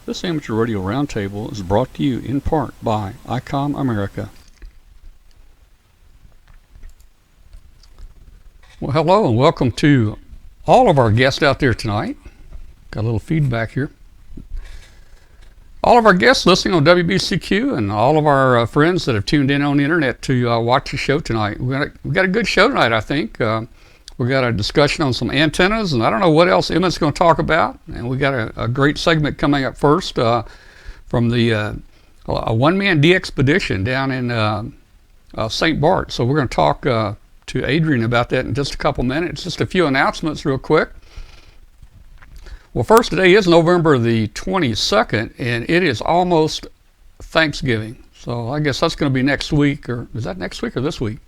This Amateur Radio Roundtable is brought to you in part by ICOM America. Well, hello and welcome to all of our guests out there tonight. Got a little feedback here. All of our guests listening on WBCQ and all of our friends that have tuned in on the internet to watch the show tonight. We got a good show tonight, I think. We got a discussion on some antennas, and I don't know what else Emmett's going to talk about. And we got a great segment coming up first from the a one-man DXpedition down in St Barts. So we're going to talk to Adrian about that in just a couple minutes. Just a few announcements real quick. Well, first, today is November the 22nd, and it is almost Thanksgiving. So I guess that's going to be next week, or is that next week or this week?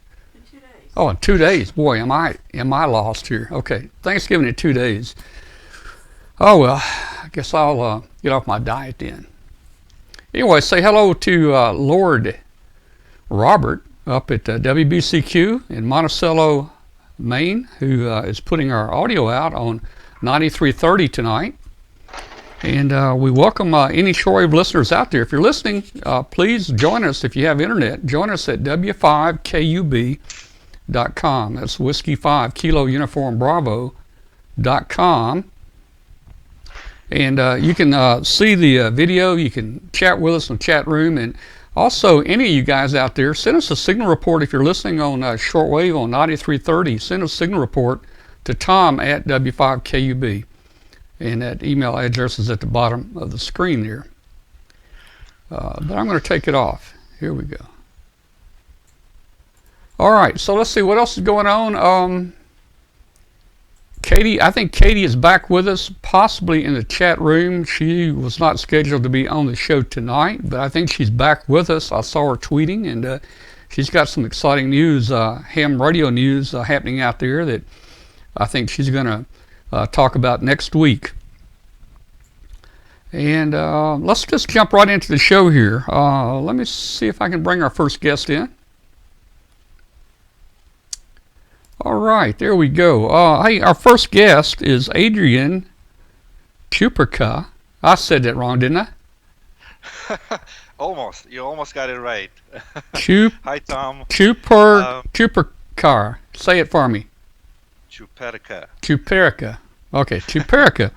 Oh, in 2 days. Boy, am I lost here. Okay, Thanksgiving in 2 days. Oh, well, I guess I'll get off my diet then. Anyway, say hello to Lord Robert up at WBCQ in Monticello, Maine, who is putting our audio out on 9330 tonight. And we welcome any shortwave listeners out there. If you're listening, please join us if you have internet. Join us at W5KUB.com. That's Whiskey 5 Kilo Uniform Bravo.com. And you can see the video. You can chat with us in the chat room. And also, any of you guys out there, send us a signal report if you're listening on shortwave on 9330. Send us a signal report to Tom at W5KUB. And that email address is at the bottom of the screen there. But I'm going to take it off. Here we go. All right, so let's see what else is going on. Katie, I think Katie is back with us, possibly in the chat room. She was not scheduled to be on the show tonight, but I think she's back with us. I saw her tweeting, and she's got some exciting news, ham radio news happening out there that I think she's going to talk about next week. And let's just jump right into the show here. Let me see if I can bring our first guest in. All right, there we go. Hey, our first guest is Adrian Chuperka. I said that wrong, didn't I? Almost. You almost got it right. Hi, Tom. Chuperkar. Say it for me. Chuperka. Okay, Chuperka.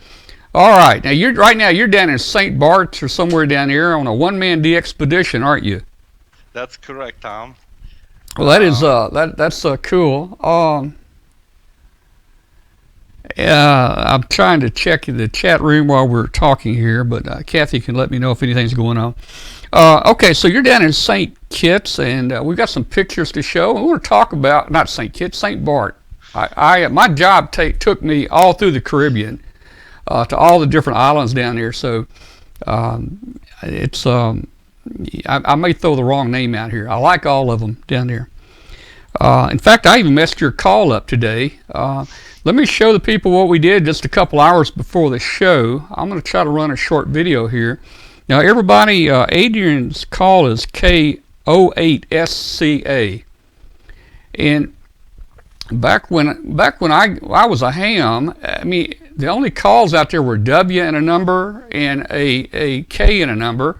All right. Now you're down in St Barts or somewhere down here on a one-man DXpedition, aren't you? That's correct, Tom. Well, that is that's cool. I'm trying to check the chat room while we're talking here, but Kathy can let me know if anything's going on. Okay, so you're down in St. Kitts, and we've got some pictures to show. We want to talk about not St. Kitts, St. Bart. My job took me all through the Caribbean, to all the different islands down there. So it's I may throw the wrong name out here. I like all of them down there. In fact, I even messed your call up today. Let me show the people what we did just a couple hours before the show. I'm going to try to run a short video here. Now, everybody, Adrian's call is K08SCA. And back when I was a ham, I mean, the only calls out there were W and a number and a K and a number.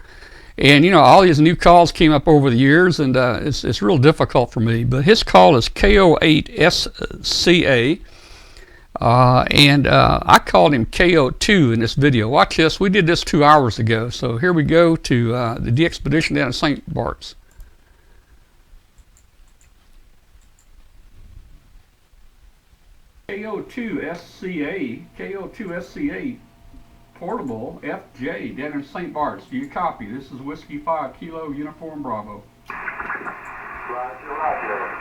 And, you know, all these new calls came up over the years, and it's real difficult for me. But his call is K08SCA, and I called him KO2 in this video. Watch this. We did this 2 hours ago. So here we go to the DXpedition down in St. Barts. KO2SCA. Portable FJ down in St. Barts. Do you copy? This is Whiskey 5 Kilo Uniform Bravo. Roger.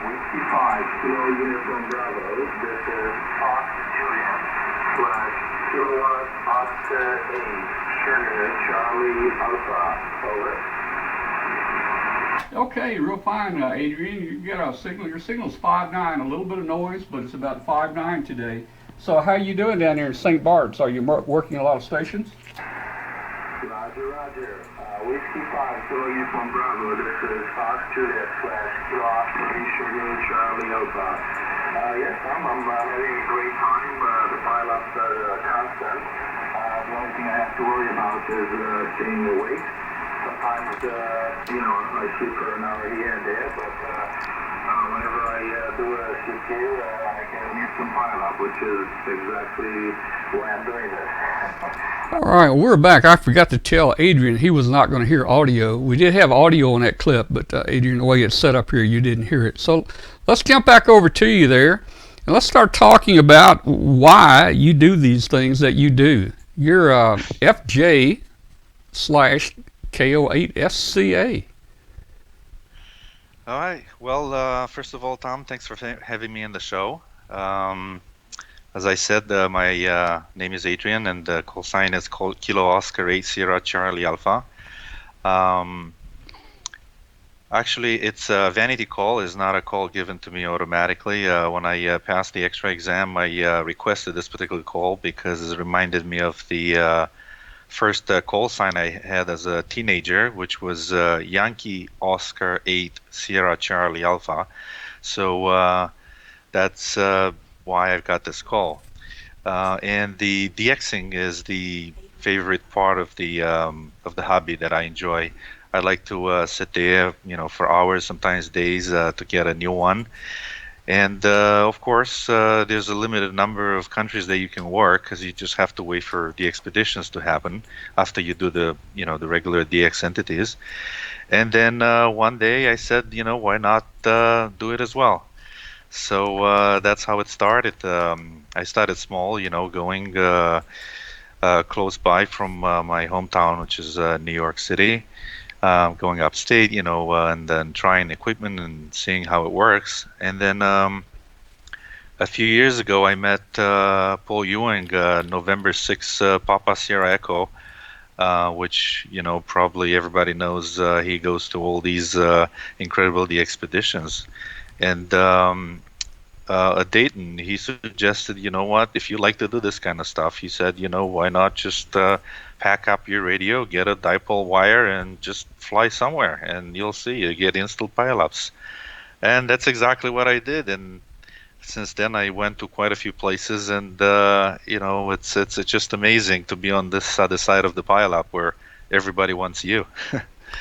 Whiskey 5 Kilo Uniform Bravo. This is Oscar Julian / Kilowatt Oscar 8 Sugar Charlie Alpha. Over. Okay, real fine, Adrian. You got a signal. Your signal's 5.9. A little bit of noise, but it's about 5.9 today. So how you doing down there in St. Barts? Are you working a lot of stations? Roger. Whiskey 5 Kilo Uniform Bravo. This is Fox Juliet / Kilo Oscar Sugar Charlie Alpha. Yes, I'm having a great time. The pileups are constant. The only thing I have to worry about is staying awake. Sometimes, I sleep for an hour here and there, but whenever I do a shift here, I can use some pile-up, which is exactly why I'm doing this. All right, we're back. I forgot to tell Adrian he was not going to hear audio. We did have audio on that clip, but Adrian, the way it's set up here, you didn't hear it. So let's jump back over to you there, and let's start talking about why you do these things that you do. You're FJ/KO8SCA. All right. Well, first of all, Tom, thanks for having me in the show. As I said, my name is Adrian, and the call sign is called Kilo Oscar 8 Sierra Charlie Alpha. Actually, it's a vanity call. It's not a call given to me automatically. When I passed the X-ray exam, I requested this particular call because it reminded me of the first call sign I had as a teenager, which was Yankee Oscar 8 Sierra Charlie Alpha. So that's why I've got this call. And the DXing is the favorite part of the hobby that I enjoy. I like to sit there, for hours, sometimes days, to get a new one. And of course, there's a limited number of countries that you can work, because you just have to wait for the expeditions to happen after you do the regular DX entities. And then one day I said, why not do it as well? So that's how it started. I started small, going close by from my hometown, which is New York City. Going upstate, and then trying equipment and seeing how it works. And then a few years ago, I met Paul Ewing, November 6, Papa Sierra Echo, which, probably everybody knows. He goes to all these incredible DXpeditions. And at Dayton, he suggested, if you like to do this kind of stuff, he said, why not just pack up your radio, get a dipole wire, and just fly somewhere, and you'll see, you get instant pile-ups. And that's exactly what I did. And since then, I went to quite a few places, and it's just amazing to be on this other side of the pile-up where everybody wants you.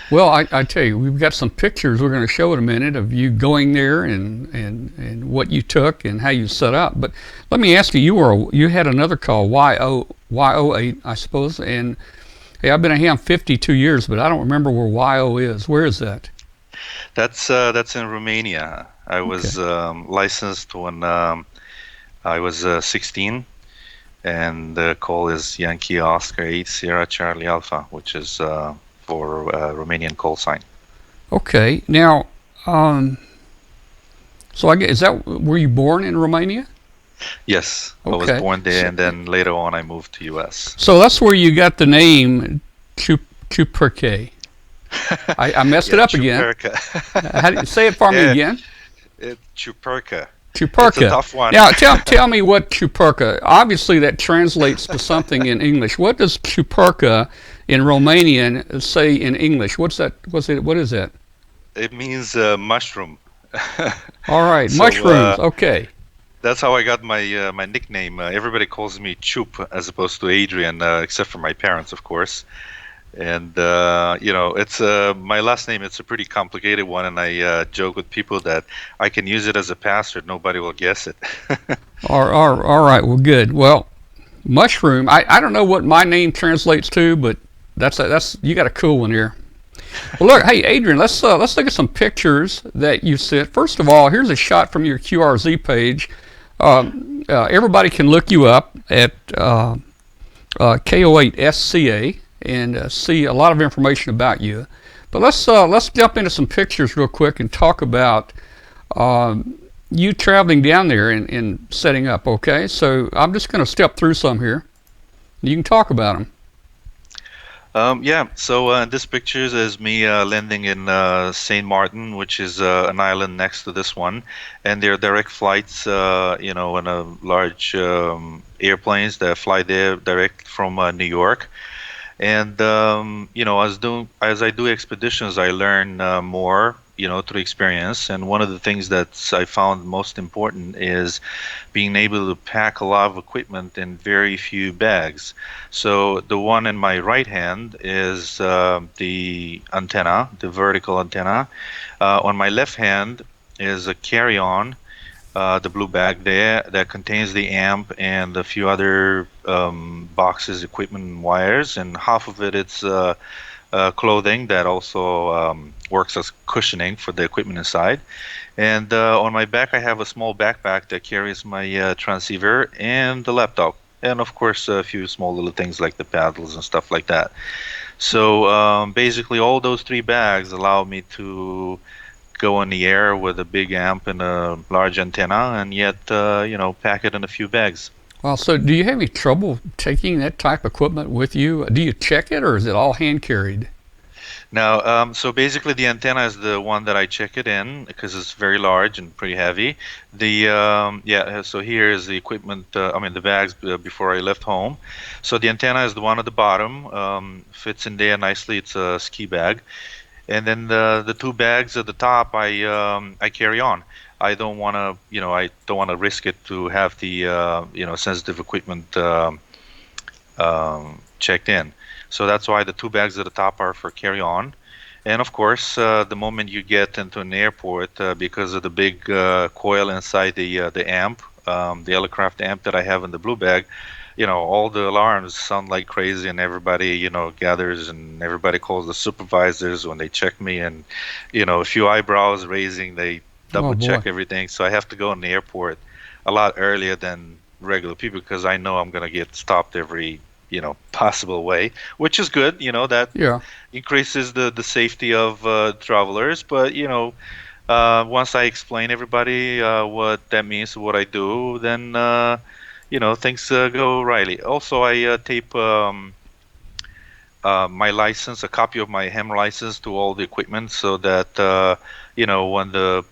Well, I tell you, we've got some pictures we're going to show in a minute of you going there and what you took and how you set up. But let me ask you, you had another call, YO8, I suppose, and hey, I've been a ham 52 years, but I don't remember where YO is. Where is that? That's in Romania. I was licensed when I was 16, and the call is Yankee Oscar 8 Sierra Charlie Alpha, which is for Romanian call sign. Okay. Now, so I guess, were you born in Romania? Yes. Okay. I was born there, and then later on I moved to U.S. So that's where you got the name Chuperke. I messed it up again. How do you say it for me again? Chuperka. Chuperka. It's a tough one. Now, tell me what Chuperka. Obviously, that translates to something in English. What does Chuperka in Romanian say in English? What is that? It means mushroom. All right, so, mushrooms. Okay. That's how I got my my nickname. Everybody calls me Chup as opposed to Adrian, except for my parents, of course. And it's my last name. It's a pretty complicated one, and I joke with people that I can use it as a password. Nobody will guess it. All right. Well, good. Well, mushroom. I don't know what my name translates to, but that's you got a cool one here. Well, look, hey Adrian, let's look at some pictures that you sent. First of all, here's a shot from your QRZ page. Everybody can look you up at KO8SCA and see a lot of information about you. But let's jump into some pictures real quick and talk about you traveling down there and setting up. Okay, so I'm just going to step through some here. You can talk about them. So this picture is me landing in St. Martin, which is an island next to this one, and there are direct flights, in a large airplanes that fly there direct from New York. And as I do expeditions, I learn more, through experience. And one of the things that I found most important is being able to pack a lot of equipment in very few bags. So the one in my right hand is the antenna, the vertical antenna. On my left hand is a carry-on, the blue bag there that contains the amp and a few other boxes, equipment, and wires, and half of it's clothing that also works as cushioning for the equipment inside. And on my back I have a small backpack that carries my transceiver and the laptop, and of course a few small little things like the paddles and stuff like that. So basically all those three bags allow me to go in the air with a big amp and a large antenna, and yet pack it in a few bags. Well, so do you have any trouble taking that type of equipment with you? Do you check it, or is it all hand carried? Now, so basically the antenna is the one that I check it in because it's very large and pretty heavy. So here is the equipment, the bags before I left home. So the antenna is the one at the bottom, fits in there nicely. It's a ski bag. And then the two bags at the top I carry on. I don't want to risk it to have the sensitive equipment checked in. So that's why the two bags at the top are for carry on. And of course, the moment you get into an airport, because of the big coil inside the amp, the aircraft amp that I have in the blue bag, all the alarms sound like crazy, and everybody, gathers, and everybody calls the supervisors when they check me, and, a few eyebrows raising, they double check everything. So I have to go in the airport a lot earlier than regular people because I know I'm going to get stopped every, possible way, which is good, that increases the safety of travelers. But, once I explain everybody what that means, what I do, then things go rightly. Also, I tape my license, a copy of my ham license to all the equipment, so that when the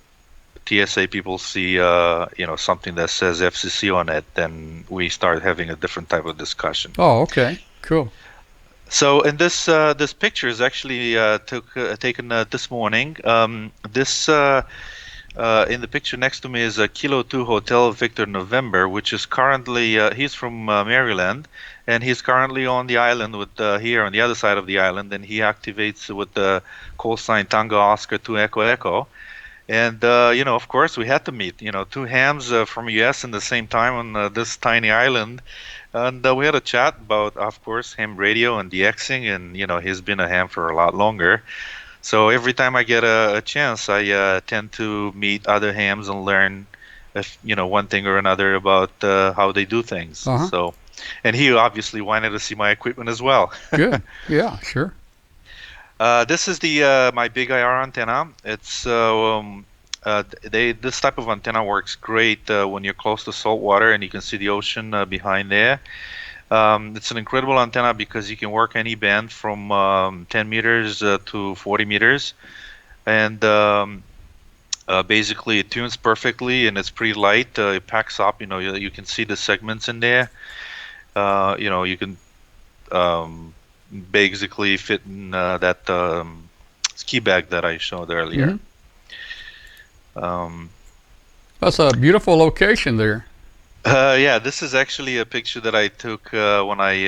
TSA people see something that says FCC on it, then we start having a different type of discussion. Oh, okay, cool. So, in this picture is actually taken this morning. In the picture next to me is a Kilo 2 Hotel Victor November, which is currently, he's from Maryland, and he's currently on the island with here on the other side of the island, and he activates with the call sign Tango Oscar 2 Echo Echo. And, of course, we had to meet, two hams from U.S. in the same time on this tiny island. And we had a chat about, of course, ham radio and DXing, and, he's been a ham for a lot longer. So every time I get a chance, I tend to meet other hams and learn, one thing or another about how they do things. Uh-huh. So, and he obviously wanted to see my equipment as well. Good. Yeah, sure. This is the my big IR antenna. It's this type of antenna works great when you're close to salt water and you can see the ocean behind there. It's an incredible antenna because you can work any band from 10 meters to 40 meters, and basically it tunes perfectly, and it's pretty light. It packs up. You can see the segments in there. You can basically fit in that ski bag that I showed earlier. Mm-hmm. That's a beautiful location there. Yeah, this is actually a picture that I took when I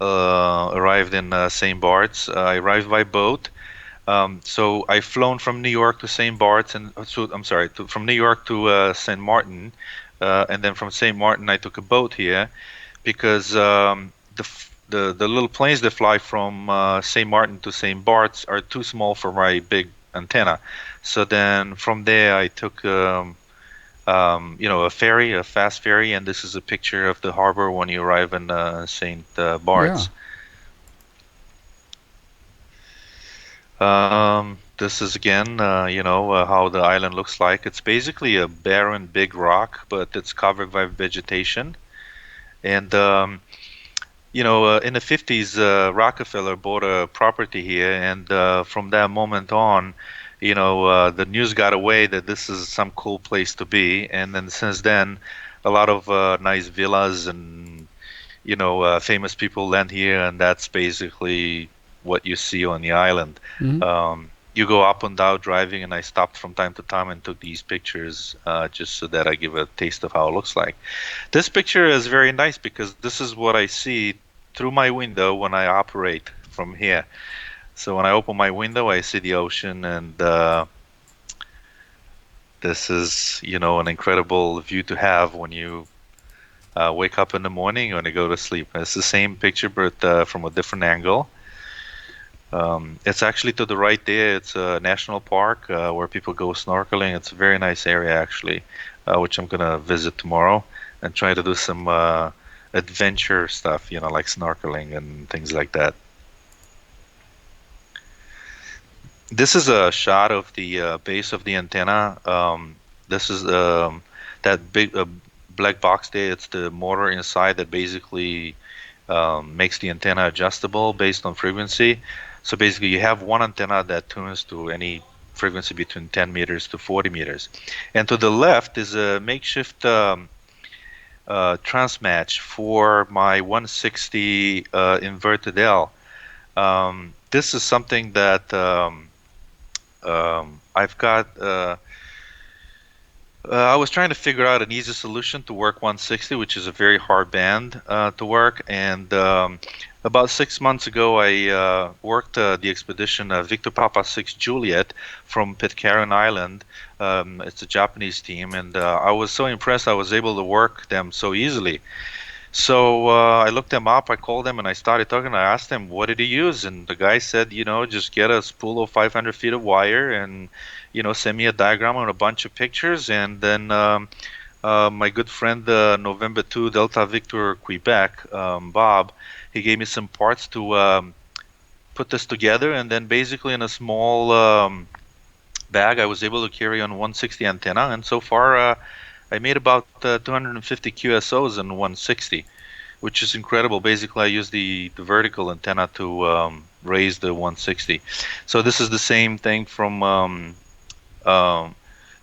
arrived in St Barts. I arrived by boat. So I've flown from New York to St Barts, and from New York to St Martin, and then from St Martin I took a boat here because the little planes that fly from St. Martin to St. Barts are too small for my big antenna. So then from there I took a ferry, a fast ferry, and this is a picture of the harbor when you arrive in St. Barts. Yeah. This is again, how the island looks like. It's basically a barren big rock, but it's covered by vegetation. And in the 50s, Rockefeller bought a property here, and from that moment on, the news got away that this is some cool place to be. And then since then, a lot of nice villas and, famous people land here, and that's basically what you see on the island. Mm-hmm. you go up and down driving, and I stopped from time to time and took these pictures just so that I give a taste of how it looks like. This picture is very nice because this is what I see through my window when I operate from here. So when I open my window, I see the ocean, and this is, an incredible view to have when you wake up in the morning or when you go to sleep. It's the same picture, but from a different angle. It's actually to the right there. It's a national park where people go snorkeling. It's a very nice area, actually, which I'm going to visit tomorrow and try to do some adventure stuff, like snorkeling and things like that. This is a shot of the base of the antenna. This is that big black box there. It's the motor inside that basically makes the antenna adjustable based on frequency. So basically, you have one antenna that tunes to any frequency between 10 meters to 40 meters. And to the left is a makeshift transmatch for my 160 inverted L. This is something that I've got. I was trying to figure out an easy solution to work 160, which is a very hard band to work. And about 6 months ago, I worked the DXpedition Victor Papa 6 Juliet from Pitcairn Island. It's a Japanese team, and I was so impressed I was able to work them so easily. So I looked them up, I called them, and I started talking. I asked them, what did he use? And the guy said, just get a spool of 500 feet of wire and, send me a diagram and a bunch of pictures. And then my good friend, November 2 Delta Victor Quebec, Bob, he gave me some parts to put this together. And then basically in a small bag, I was able to carry on 160 antenna. And so far, I made about 250 QSOs in 160, which is incredible. Basically, I use the vertical antenna to raise the 160. So this is the same thing from,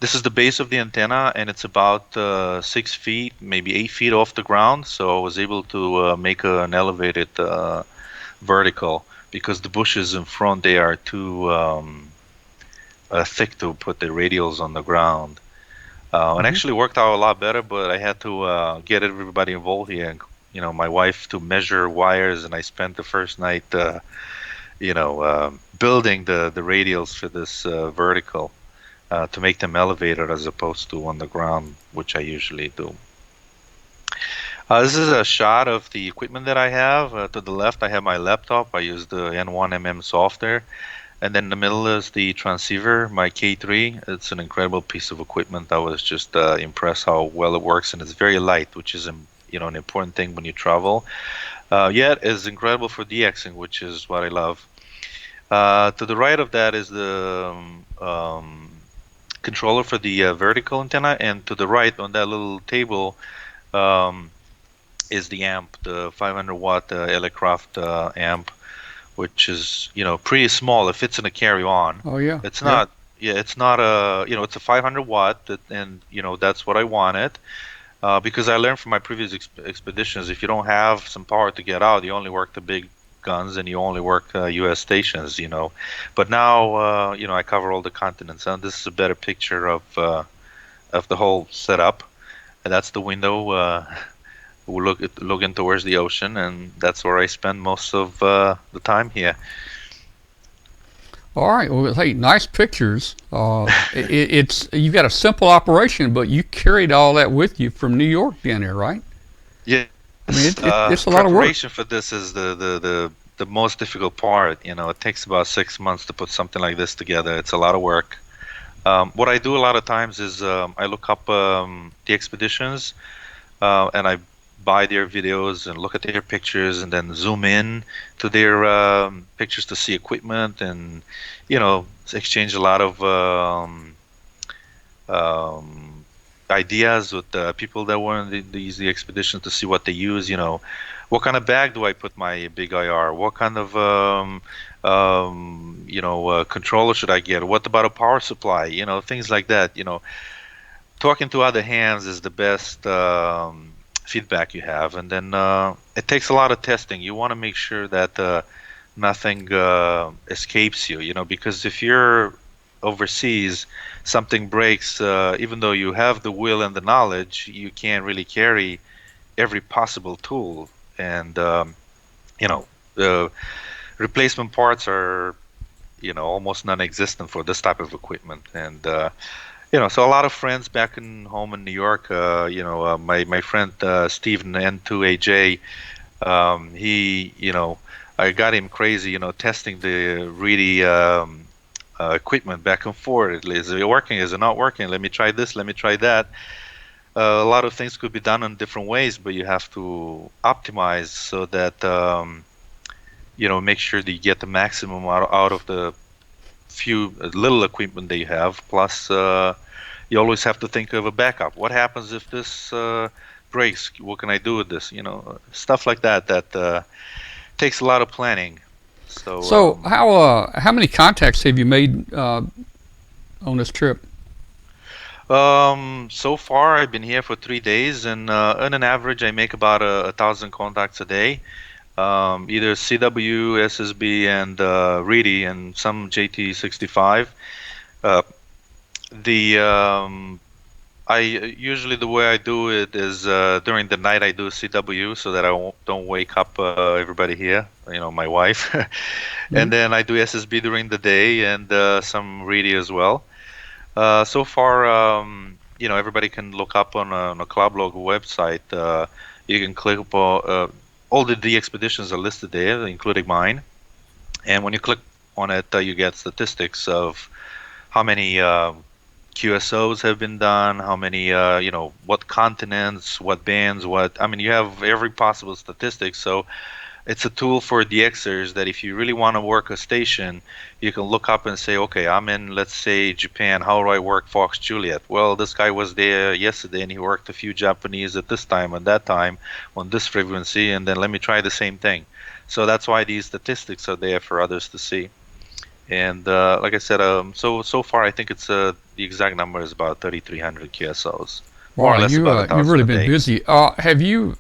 this is the base of the antenna, and it's about 6 feet, maybe 8 feet off the ground. So I was able to make an elevated vertical because the bushes in front, they are too thick to put the radials on the ground. And actually worked out a lot better, but I had to get everybody involved here, and my wife to measure wires, and I spent the first night, building the radials for this vertical to make them elevated as opposed to on the ground, which I usually do. This is a shot of the equipment that I have. To the left, I have my laptop. I use the N1MM software. And then in the middle is the transceiver, my K3. It's an incredible piece of equipment. I was just impressed how well it works, and it's very light, which is an important thing when you travel. Yet it's incredible for DXing, which is what I love. To the right of that is the controller for the vertical antenna, and to the right on that little table is the amp, the 500 watt Elecraft amp, which is pretty small. It fits in a carry-on. Oh yeah. It's not. Yeah, it's not a. It's a 500 watt, and that's what I wanted, because I learned from my previous expeditions. If you don't have some power to get out, you only work the big guns and you only work U.S. stations. But now I cover all the continents, and this is a better picture of the whole setup. And that's the window. We're looking towards the ocean, and that's where I spend most of the time here. All right. Well, hey, nice pictures. It's you've got a simple operation, but you carried all that with you from New York down there, right? Yeah. I mean, it's a lot of work. Preparation for this is the most difficult part. It takes about 6 months to put something like this together. It's a lot of work. What I do a lot of times is I look up the expeditions, and I buy their videos and look at their pictures, and then zoom in to their pictures to see equipment, and exchange a lot of ideas with people that were in the expedition to see what they use. What kind of bag do I put my big IR? What kind of controller should I get? What about a power supply? Things like that. Talking to other hands is the best feedback you have, and then it takes a lot of testing. You want to make sure that the nothing escapes you, because if you're overseas, something breaks, even though you have the will and the knowledge, you can't really carry every possible tool. And, the replacement parts are, almost non-existent for this type of equipment. And, so a lot of friends back home in New York, my friend Steven N2AJ, he, I got him crazy, testing the really equipment back and forth. Is it working? Is it not working? Let me try this. Let me try that. A lot of things could be done in different ways, but you have to optimize so that make sure that you get the maximum out of the few little equipment that you have. Plus, you always have to think of a backup. What happens if this breaks? What can I do with this? Stuff like that. That takes a lot of planning. So how many contacts have you made on this trip? So far I've been here for 3 days, and on an average I make about 1,000 contacts a day. Either CW, SSB, and READY, and some JT65. I usually, the way I do it is during the night I do CW so that I don't wake up everybody here, my wife. And then I do SSB during the day and some READY as well. So far, everybody can look up on a Club Logo website. You can click upon all the DXpeditions are listed there, including mine. And when you click on it, you get statistics of how many QSOs have been done, how many, what continents, what bands, you have every possible statistic. So it's a tool for DXers that if you really want to work a station, you can look up and say, okay, I'm in, let's say, Japan. How do I work Fox Juliet? Well, this guy was there yesterday and he worked a few Japanese at this time and that time on this frequency, and then let me try the same thing. So that's why these statistics are there for others to see. And like I said, so far I think it's the exact number is about 3,300 QSOs. More or less about 1,000 you've really a been day. busy. Have you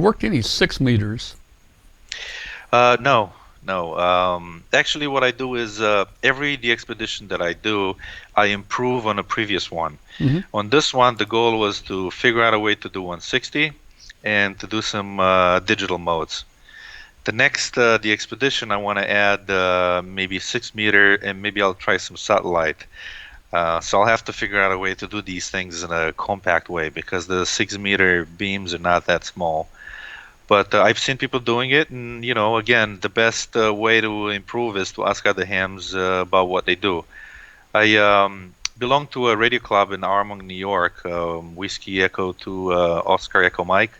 worked any 6 meters? No. Actually, what I do is every DXpedition that I do, I improve on a previous one. Mm-hmm. On this one, the goal was to figure out a way to do 160 and to do some digital modes. The next DXpedition, I want to add maybe 6 meter, and maybe I'll try some satellite. So I'll have to figure out a way to do these things in a compact way because the 6 meter beams are not that small. But I've seen people doing it, and again, the best way to improve is to ask other hams about what they do. I belong to a radio club in Armonk, New York, Whiskey Echo to Oscar Echo Mike,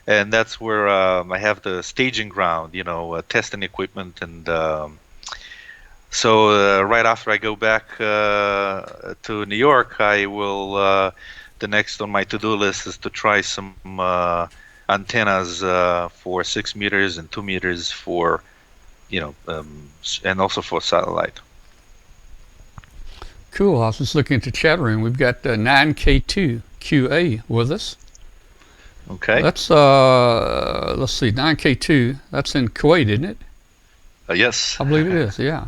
and that's where I have the staging ground, testing equipment, and so right after I go back to New York, I will. The next on my to-do list is to try some antennas for 6 meters and 2 meters for, and also for satellite. Cool. I was just looking at the chat room. We've got 9K2 QA with us. Okay. That's let's see, 9K2. That's in Kuwait, isn't it? Yes. I believe it is. Yeah.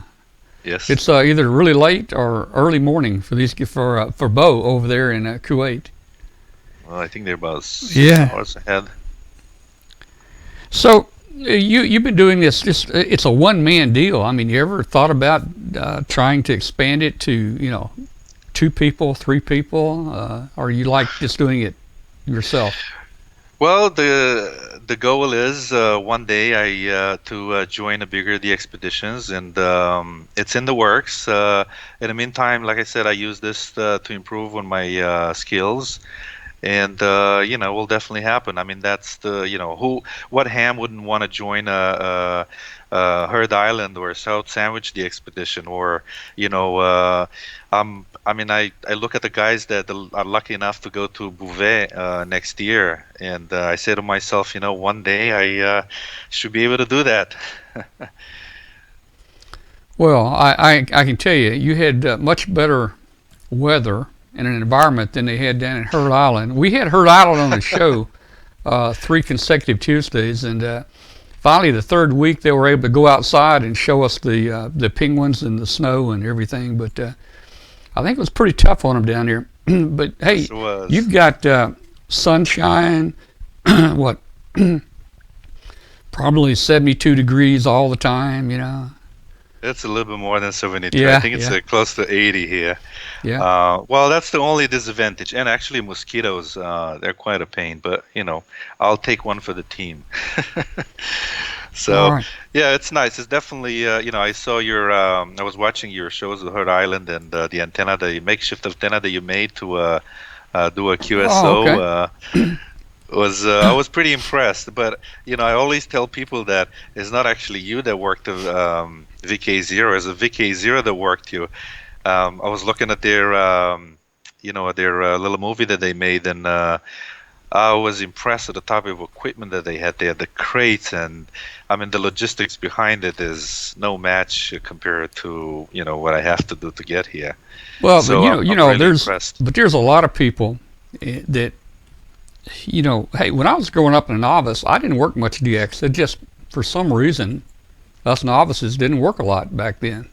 Yes. It's either really late or early morning for Bo over there in Kuwait. Well, I think they're about 6 hours ahead. So you've been doing this. It's a one-man deal. I mean, you ever thought about trying to expand it to 2 people, 3 people, or you like just doing it yourself? Well, the goal is one day to join a bigger DXpeditions, and it's in the works. In the meantime, like I said, I use this to improve on my skills. And will definitely happen. I mean, that's what ham wouldn't want to join a Heard Island or a South Sandwich DXpedition, or I look at the guys that are lucky enough to go to Bouvet next year, and I say to myself, one day I should be able to do that. Well, I can tell you, you had much better weather in an environment than they had down in Heard Island. We had Heard Island on the show 3 consecutive Tuesdays, and finally the third week they were able to go outside and show us the penguins and the snow and everything. But I think it was pretty tough on them down there. But hey, you've got sunshine, what, probably 72 degrees all the time, you know. It's a little bit more than 72. Yeah, I think it's close to 80 here. Yeah. Well, that's the only disadvantage. And actually, mosquitoes, they're quite a pain. But, you know, I'll take one for the team. So, right. Yeah, it's nice. It's definitely, you know, I saw your, I was watching your shows with Heard Island and the antenna, the makeshift antenna that you made to do a QSO. Okay. I was pretty impressed. But, you know, I always tell people that it's not actually you that worked the VK0, it's a VK0 that worked you. I was looking at their, you know, their little movie that they made, and I was impressed at the type of equipment that they had there, the crates, and I mean the logistics behind it is no match compared to, you know, what I have to do to get here. Well, so but you know, really impressed. there's a lot of people that, you know, hey, when I was growing up in a novice, I didn't work much DX. It just, for some reason, us novices didn't work a lot back then.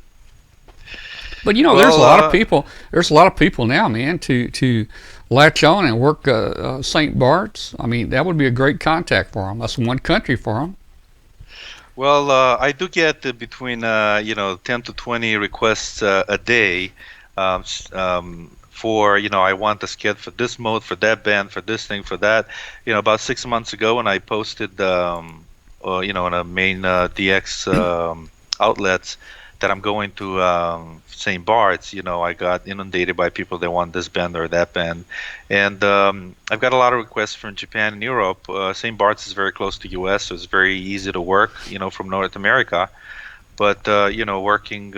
But you know, there's a lot of people. There's a lot of people now, man, to latch on and work St. Barts. I mean, that would be a great contact for them. That's one country for them. Well, I do get between you know, 10 to 20 requests a day for, you know, I want the sked for this mode, for that band, for this thing, for that. You know, about 6 months ago, when I posted, you know, on a main DX outlets that I'm going to St. Barts, you know, I got inundated by people that want this band or that band. And I've got a lot of requests from Japan and Europe. St. Barts is very close to US, so it's very easy to work, you know, from North America. But, you know, working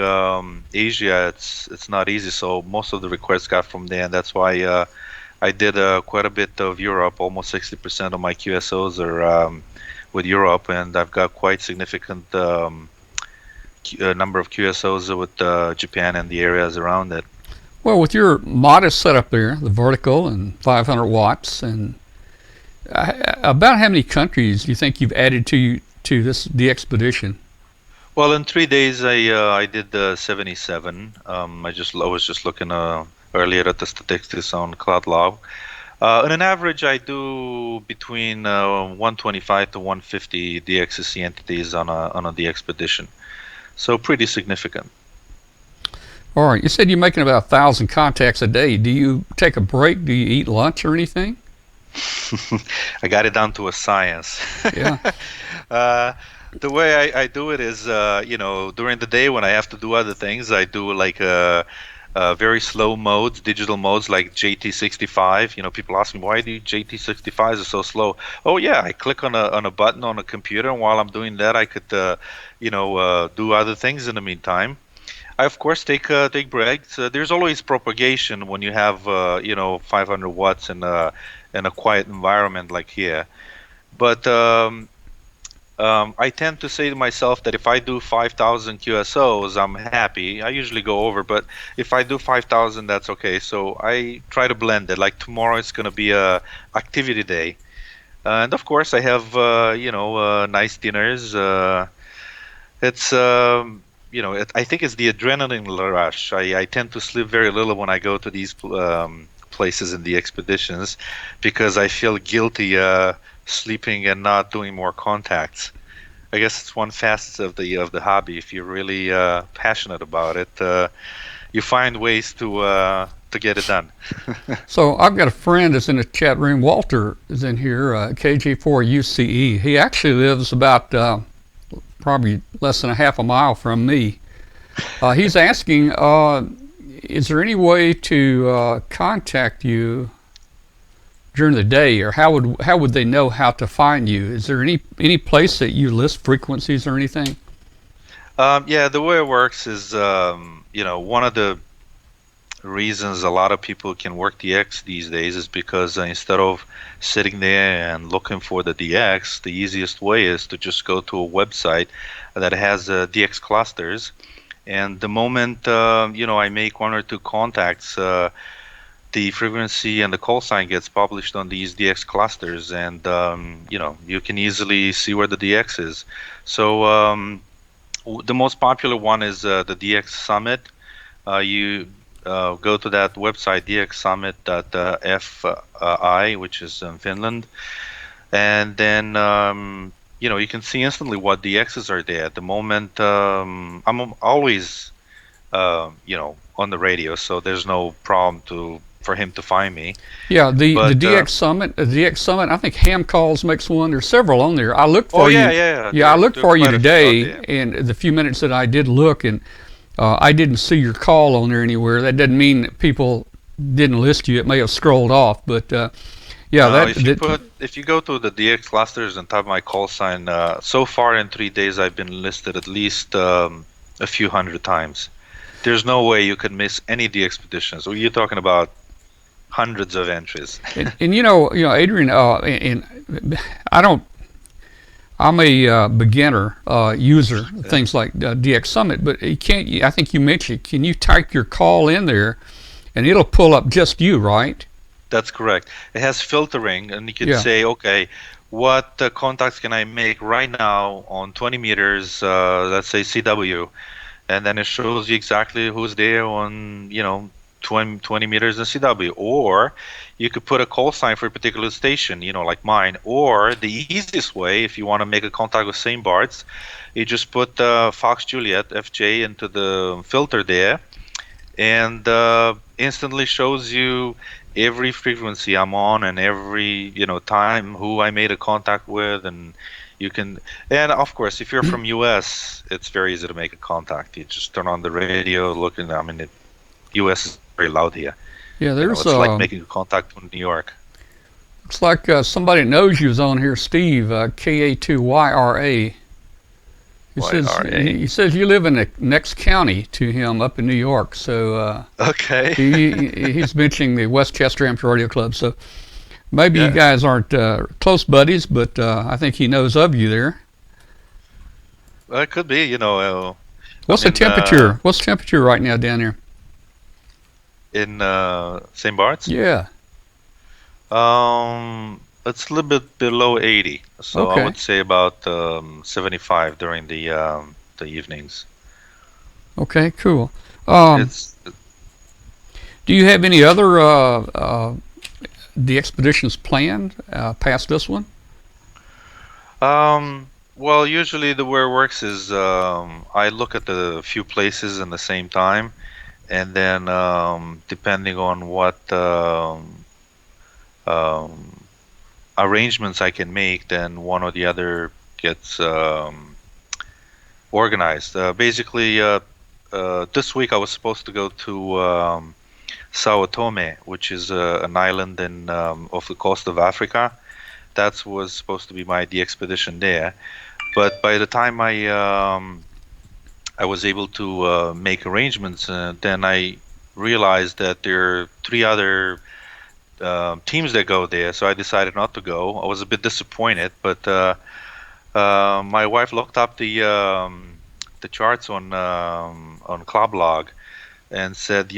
Asia, it's not easy. So most of the requests got from there, and that's why I did quite a bit of Europe. Almost 60% of my QSOs are with Europe, and I've got quite significant number of QSOs with Japan and the areas around it. Well, with your modest setup there, the vertical and 500 watts, and about how many countries do you think you've added to this DXpedition? Well, in 3 days, I did 77. I was just looking earlier at the statistics on CloudLog. On an average, I do between 125 to 150 DXCC entities on a DXpedition. So pretty significant. All right. You said you're making about 1,000 contacts a day. Do you take a break? Do you eat lunch or anything? I got it down to a science. Yeah. The way I do it is, you know, during the day when I have to do other things, I do like very slow modes, digital modes like JT65. You know, people ask me, why do JT65s are so slow? Oh yeah, I click on a button on a computer, and while I'm doing that, I could, you know, do other things in the meantime. I of course take breaks. There's always propagation when you have, you know, 500 watts in a quiet environment like here, but I tend to say to myself that if I do 5,000 QSOs, I'm happy. I usually go over, but if I do 5,000, that's okay. So I try to blend it. Like tomorrow, it's going to be a activity day, and of course, I have you know, nice dinners. It's you know, I think it's the adrenaline rush. I tend to sleep very little when I go to these places in the expeditions because I feel guilty sleeping and not doing more contacts. I guess it's one facet of the hobby. If you're really passionate about it, you find ways to get it done. So I've got a friend that's in the chat room. Walter is in here, KJ4UCE. He actually lives about probably less than a half a mile from me. He's asking, is there any way to contact you during the day, or how would they know how to find you? Is there any place that you list frequencies or anything? Yeah, the way it works is, you know, one of the reasons a lot of people can work DX these days is because instead of sitting there and looking for the DX, the easiest way is to just go to a website that has DX clusters. And the moment, you know, I make one or two contacts, the frequency and the call sign gets published on these DX clusters, and you can easily see where the DX is. So the most popular one is the DX Summit. You go to that website, dxsummit.fi, which is in Finland, and then you can see instantly what DXs are there. At the moment, I'm always on the radio, so there's no problem for him to find me. Yeah, the DX Summit. I think Ham Calls makes one. There's several on there. I looked for you. Yeah. I looked for you today, and the few minutes that I did look, and I didn't see your call on there anywhere. That doesn't mean that people didn't list you. It may have scrolled off, but if you go to the DX clusters and type my call sign, so far in 3 days I've been listed at least a few hundred times. There's no way you could miss any DXpeditions. So you're talking about hundreds of entries. and Adrian, and I'm a beginner user of things like DX Summit, but I think you mentioned, can you type your call in there and it'll pull up just you, right? That's correct. It has filtering, and you can say, okay, what contacts can I make right now on 20 meters, let's say CW, and then it shows you exactly who's there on 20 meters in CW. Or you could put a call sign for a particular station, like mine. Or the easiest way, if you want to make a contact with St Barts, you just put Fox Juliet FJ into the filter there, and instantly shows you every frequency I'm on and every time who I made a contact with. And you can, and of course, if you're from US, it's very easy to make a contact. You just turn on the radio, US is very loud here. Yeah, there's it's like making a contact in New York. Looks like somebody knows you is on here, Steve, KA2YRA. He says you live in the next county to him up in New York. So okay, he's mentioning the Westchester Amateur Radio Club. So maybe you guys aren't close buddies, but I think he knows of you there. Well, it could be. What's the temperature? What's the temperature right now down there? In St. Barts? Yeah. It's a little bit below 80, so I would say about 75 during the evenings. Okay, cool. Do you have any other DXpeditions planned past this one? Well, usually the way it works is I look at a few places in the same time, and then depending on what arrangements I can make, then one or the other gets organized. Basically, this week I was supposed to go to Sao Tome, which is an island off the coast of Africa. That was supposed to be my DXpedition there. But by the time I was able to make arrangements, then I realized that there are 3 other teams that go there, so I decided not to go. I was a bit disappointed, but my wife looked up the charts on Clublog and said,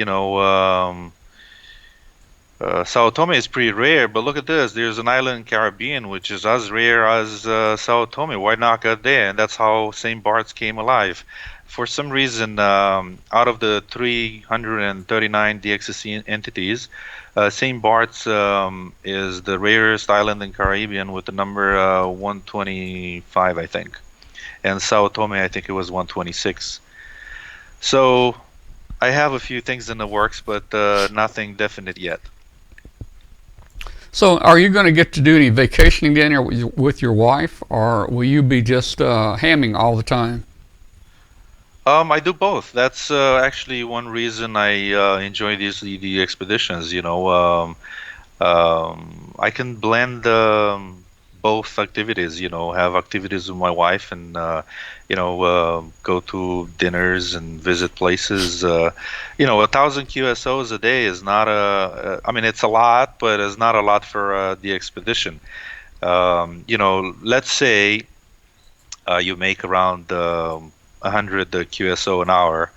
Sao Tome is pretty rare, but look at this. There's an island in Caribbean which is as rare as Sao Tome. Why not go there? And that's how St. Barts came alive. For some reason, out of the 339 DXC entities, St. Barts is the rarest island in Caribbean with the number 125, I think. And Sao Tome, I think it was 126. So I have a few things in the works, but nothing definite yet. So are you going to get to do any vacationing down here with your wife, or will you be just hamming all the time? I do both. That's actually one reason I enjoy these expeditions. I can blend both activities. Have activities with my wife and go to dinners and visit places. 1,000 QSOs a day is not it's a lot, but it's not a lot for the expedition. Let's say you make around 100 QSO an hour,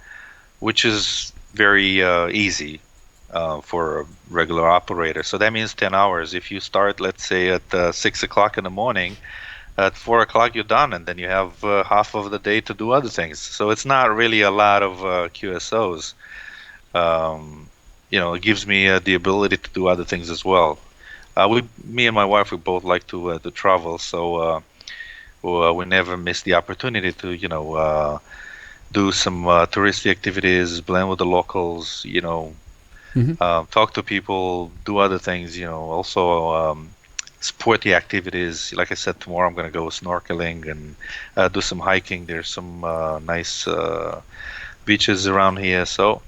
which is very easy. for a regular operator. So that means 10 hours. If you start, let's say, at 6 o'clock in the morning, at 4 o'clock you're done, and then you have half of the day to do other things. So it's not really a lot of QSOs. It gives me the ability to do other things as well. Me and my wife, we both like to travel, so we never miss the opportunity to, do some touristy activities, blend with the locals, talk to people, do other things, also support the activities. Like I said, tomorrow I'm going to go snorkeling and do some hiking. There's some nice beaches around here, so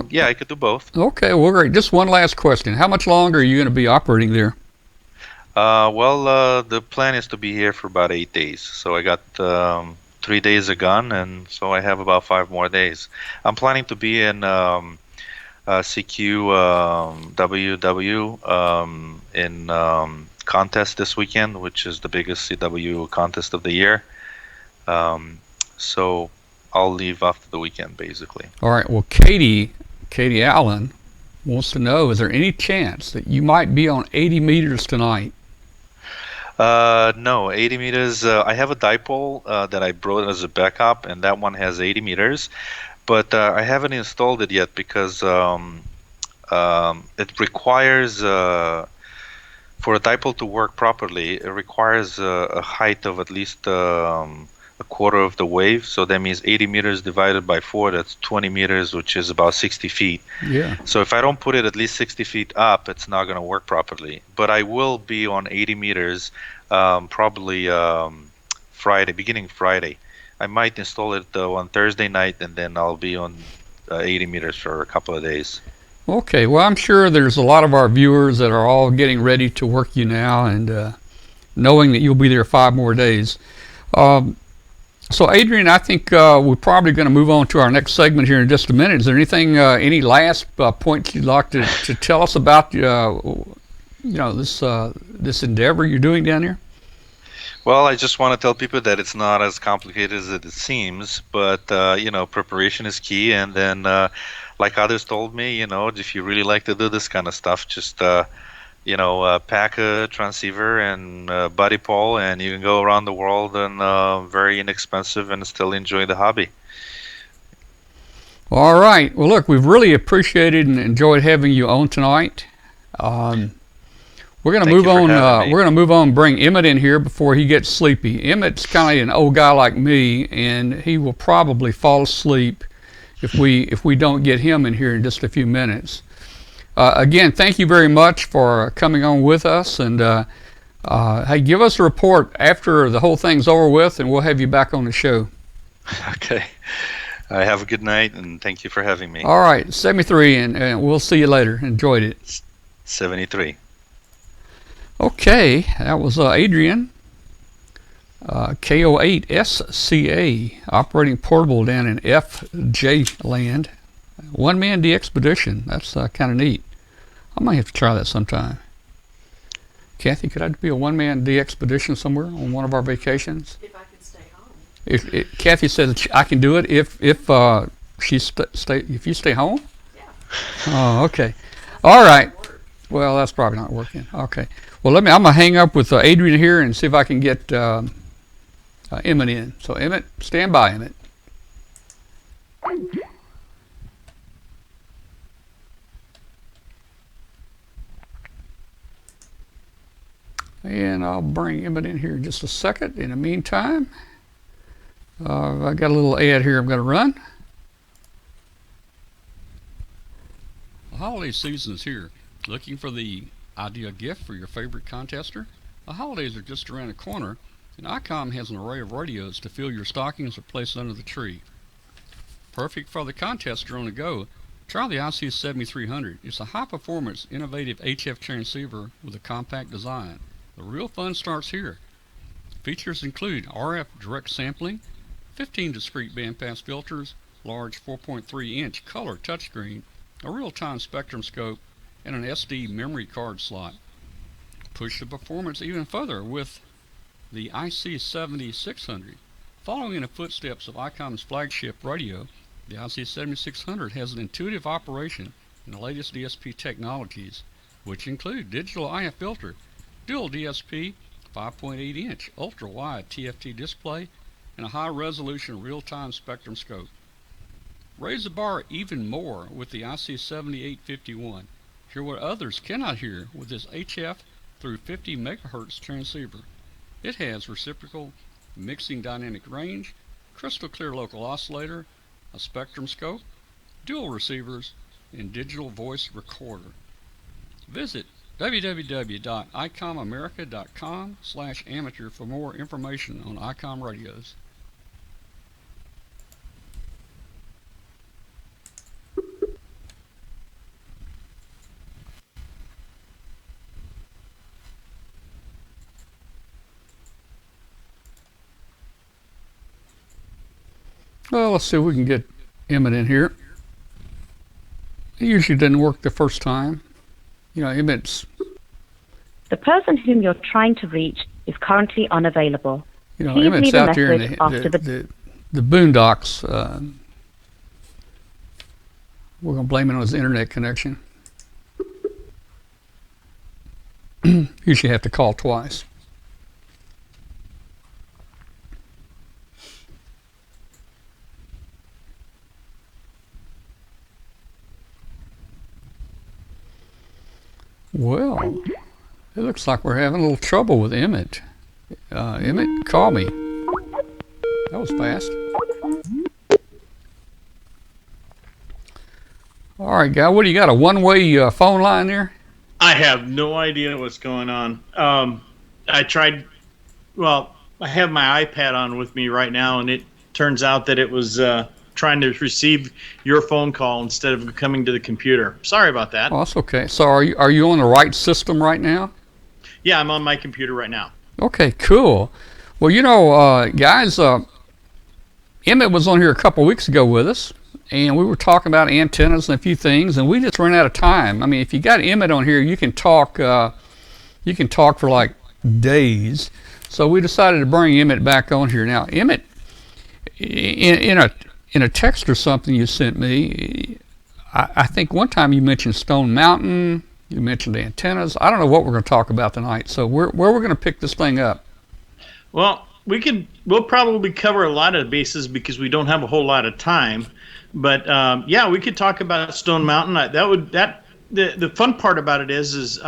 yeah, I could do both. Okay, well, great. Just one last question. How much longer are you going to be operating there? The plan is to be here for about 8 days. So I got 3 days gone, and so I have about 5 more days. I'm planning to be in CQ WW in contest this weekend, which is the biggest CW contest of the year. So I'll leave after the weekend, basically. All right. Well, Katie Allen wants to know, is there any chance that you might be on 80 meters tonight? No, 80 meters. I have a dipole that I brought as a backup, and that one has 80 meters. But I haven't installed it yet because it requires, for a dipole to work properly, it requires a height of at least a quarter of the wave. So that means 80 meters divided by 4, that's 20 meters, which is about 60 feet. Yeah. So if I don't put it at least 60 feet up, it's not going to work properly. But I will be on 80 meters probably beginning Friday. I might install it on Thursday night, and then I'll be on 80 meters for a couple of days. Okay, well, I'm sure there's a lot of our viewers that are all getting ready to work you now, and knowing that you'll be there 5 more days. So, Adrian, I think we're probably going to move on to our next segment here in just a minute. Is there anything, any last points you'd like to tell us about, this endeavor you're doing down here? Well, I just want to tell people that it's not as complicated as it seems, but preparation is key. And then, like others told me, if you really like to do this kind of stuff, just pack a transceiver and a buddy pole, and you can go around the world and very inexpensive and still enjoy the hobby. All right. Well, look, we've really appreciated and enjoyed having you on tonight. We're going to move on. We're going to move on and bring Emmett in here before he gets sleepy. Emmett's kind of an old guy like me, and he will probably fall asleep if we don't get him in here in just a few minutes. Again, thank you very much for coming on with us, and hey, give us a report after the whole thing's over with, and we'll have you back on the show. Okay. Have a good night, and thank you for having me. All right, 73, and we'll see you later. Enjoyed it. 73. Okay, that was Adrian, KO8SCA, operating portable down in FJ land. One-man DXpedition. That's kind of neat. I might have to try that sometime. Kathy, could I be a one-man DXpedition somewhere on one of our vacations? If I can stay home. Kathy said that I can do it if you stay home. Yeah. Oh, okay. All right. Well, that's probably not working. Okay. Well, I'm gonna hang up with Adrian here and see if I can get Emmett in. So, Emmett, stand by, Emmett. And I'll bring Emmett in here in just a second. In the meantime, I got a little ad here I'm going to run. The holiday season is here. Looking for the ideal gift for your favorite contester? The holidays are just around the corner, and ICOM has an array of radios to fill your stockings or place under the tree. Perfect for the contester on the go. Try the IC7300. It's a high-performance, innovative HF transceiver with a compact design. The real fun starts here. Features include RF direct sampling, 15 discrete bandpass filters, large 4.3-inch color touchscreen, a real-time spectrum scope, and an SD memory card slot. Push the performance even further with the IC7600. Following in the footsteps of ICOM's flagship radio, the IC7600 has an intuitive operation and the latest DSP technologies, which include digital IF filter, dual DSP, 5.8-inch ultra-wide TFT display, and a high-resolution real-time spectrum scope. Raise the bar even more with the IC7851. Hear what others cannot hear with this HF through 50 MHz transceiver. It has reciprocal mixing dynamic range, crystal clear local oscillator, a spectrum scope, dual receivers, and digital voice recorder. Visit www.icomamerica.com/amateur for more information on ICOM radios. Well, let's see if we can get Emmett in here. It usually didn't work the first time. You know, Emmett's... The person whom you're trying to reach is currently unavailable. You know, Please Emmett's leave a out there in message after the boondocks. We're going to blame it on his internet connection. Usually have to call twice. Well, it looks like we're having a little trouble with Emmett. Emmett, call me. That was fast. All right, guy, what do you got, a one-way phone line there? I have no idea what's going on. I tried, well, I have my iPad on with me right now, and it turns out that it was trying to receive your phone call instead of coming to the computer. Sorry about that. Oh, that's okay. So are you on the right system right now? Yeah, I'm on my computer right now. Okay, cool. Well, you know, guys, Emmett was on here a couple weeks ago with us, and we were talking about antennas and a few things, and we just ran out of time. I mean, if you got Emmett on here, you can talk for like days. So we decided to bring Emmett back on here. Now, Emmett, in a text or something you sent me, I think one time you mentioned Stone Mountain, you mentioned antennas. I don't know what we're going to talk about tonight, so where we're going to pick this thing up? Well, we'll probably cover a lot of bases because we don't have a whole lot of time. But yeah, we could talk about Stone Mountain. The fun part about it is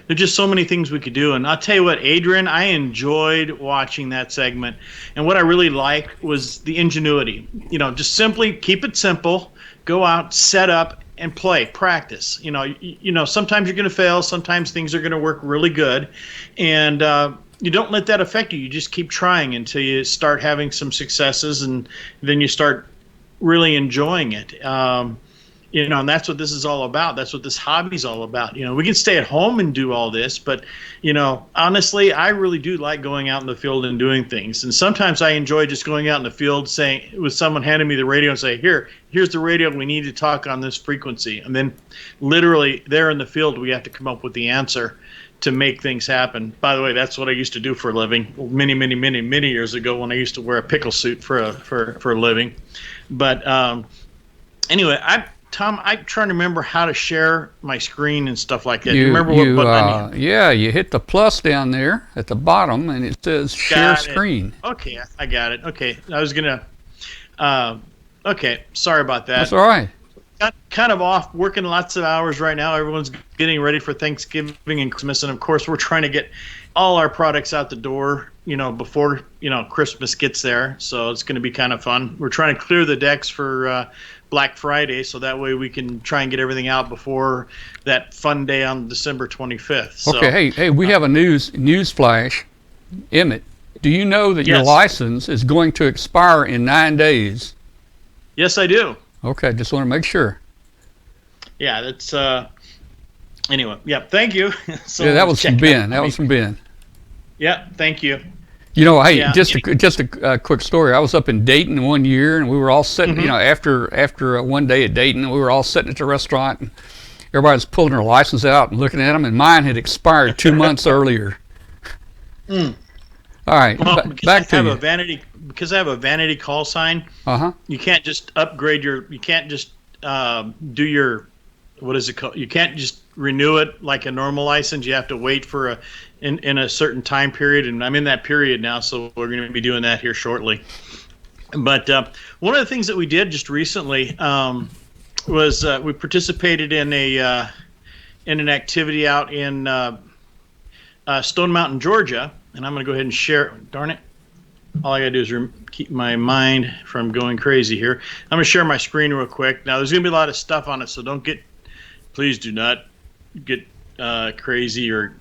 there's just so many things we could do. And I'll tell you what, Adrian, I enjoyed watching that segment. And what I really liked was the ingenuity. You know, just simply keep it simple, go out, set up, and play, practice. You know, sometimes you're going to fail, sometimes things are going to work really good. And you don't let that affect you. You just keep trying until you start having some successes, and then you start really enjoying it. You know, and that's what this is all about. That's what this hobby's all about. You know, we can stay at home and do all this, but, you know, honestly, I really do like going out in the field and doing things. And sometimes I enjoy just going out in the field with someone handing me the radio and say, here's the radio, we need to talk on this frequency. And then literally there in the field, we have to come up with the answer to make things happen. By the way, that's what I used to do for a living many, many, many, many years ago when I used to wear a pickle suit for a living. But anyway, Tom, I'm trying to remember how to share my screen and stuff like that. Do you remember what button I need? Yeah, you hit the plus down there at the bottom, and it says share screen. Okay, I got it. Okay, I was going to... okay, sorry about that. That's all right. Got kind of off, working lots of hours right now. Everyone's getting ready for Thanksgiving and Christmas, and of course, we're trying to get all our products out the door, you know, before, you know, Christmas gets there. So it's going to be kind of fun. We're trying to clear the decks for Black Friday, so that way we can try and get everything out before that fun day on December 25th. So, okay, hey, we have a news flash. Emmett, do you know that your license is going to expire in 9 days? Yes, I do. Okay, just want to make sure. Yeah, that's anyway. Yeah, thank you. So yeah, that was from Ben. That was from Ben. Yeah, thank you. You know, hey, just a quick story. I was up in Dayton one year, and we were all sitting, you know, after one day at Dayton, we were all sitting at the restaurant, and everybody was pulling their license out and looking at them, and mine had expired 2 months earlier. All right, well, back to you. Because I have a vanity call sign, you can't just upgrade you can't just do your what is it called? You can't just renew it like a normal license. You have to wait for in a certain time period, and I'm in that period now, so we're going to be doing that here shortly. But one of the things that we did just recently was we participated in an activity out in Stone Mountain, Georgia, and I'm going to go ahead and share. Darn it! All I got to do is keep my mind from going crazy here. I'm going to share my screen real quick. Now, there's going to be a lot of stuff on it, so please do not get crazy or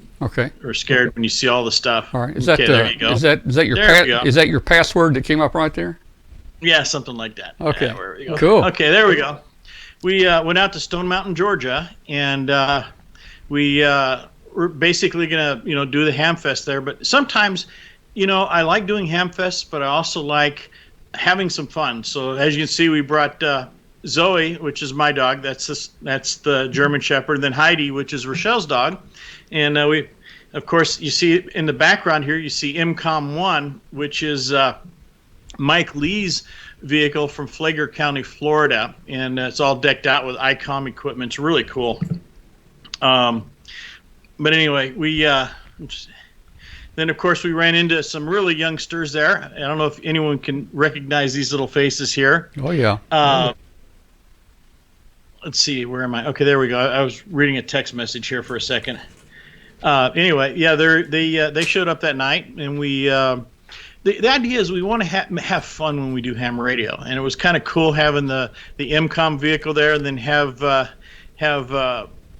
scared when you see all the stuff. All right. There you go. Is that your password that came up right there? Yeah, something like that. Okay. Yeah, there we go. Cool. Okay, there we go. We went out to Stone Mountain, Georgia, and we're basically gonna do the Hamfest there. But sometimes, I like doing Hamfests, but I also like having some fun. So as you can see, we brought Zoe, which is my dog. That's the German Shepherd. And then Heidi, which is Rochelle's dog. And we, of course, you see in the background here, you see MCOM 1, which is Mike Lee's vehicle from Flagler County, Florida. And it's all decked out with ICOM equipment. It's really cool. But anyway, then, of course, we ran into some really youngsters there. I don't know if anyone can recognize these little faces here. Oh, yeah. Let's see, where am I? Okay, there we go. I was reading a text message here for a second. Anyway, yeah, they showed up that night, and we the idea is we want to have fun when we do ham radio, and it was kind of cool having the MCOM vehicle there, and then have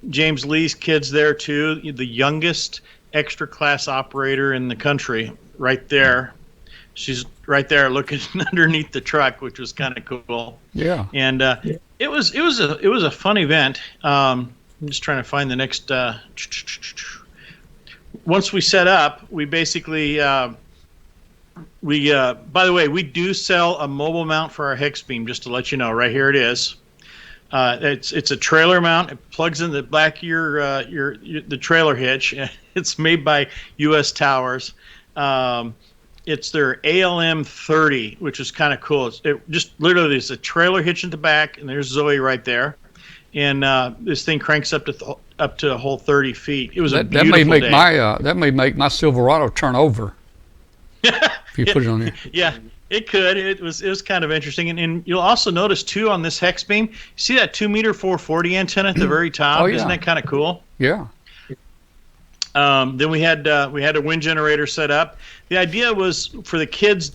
James Lee's kids there too, the youngest extra class operator in the country, right there. She's right there looking underneath the truck, which was kind of cool. Yeah. And it was a fun event. I'm just trying to find the next. Once we set up, we basically by the way, we do sell a mobile mount for our hex beam. Just to let you know, right here it is. It's a trailer mount. It plugs in the back of the trailer hitch. It's made by U.S. Towers. It's their ALM 30, which is kind of cool. It just literally is a trailer hitch in the back, and there's Zoe right there. And this thing cranks up to a whole 30 feet. It was a beautiful day. That may make my Silverado turn over if you put it on there. Yeah. It could. It was kind of interesting, and you'll also notice too on this hex beam. You see that 2-meter 440 antenna at the very top? Oh, yeah. Isn't that kind of cool? Yeah. Then we had a wind generator set up. The idea was for the kids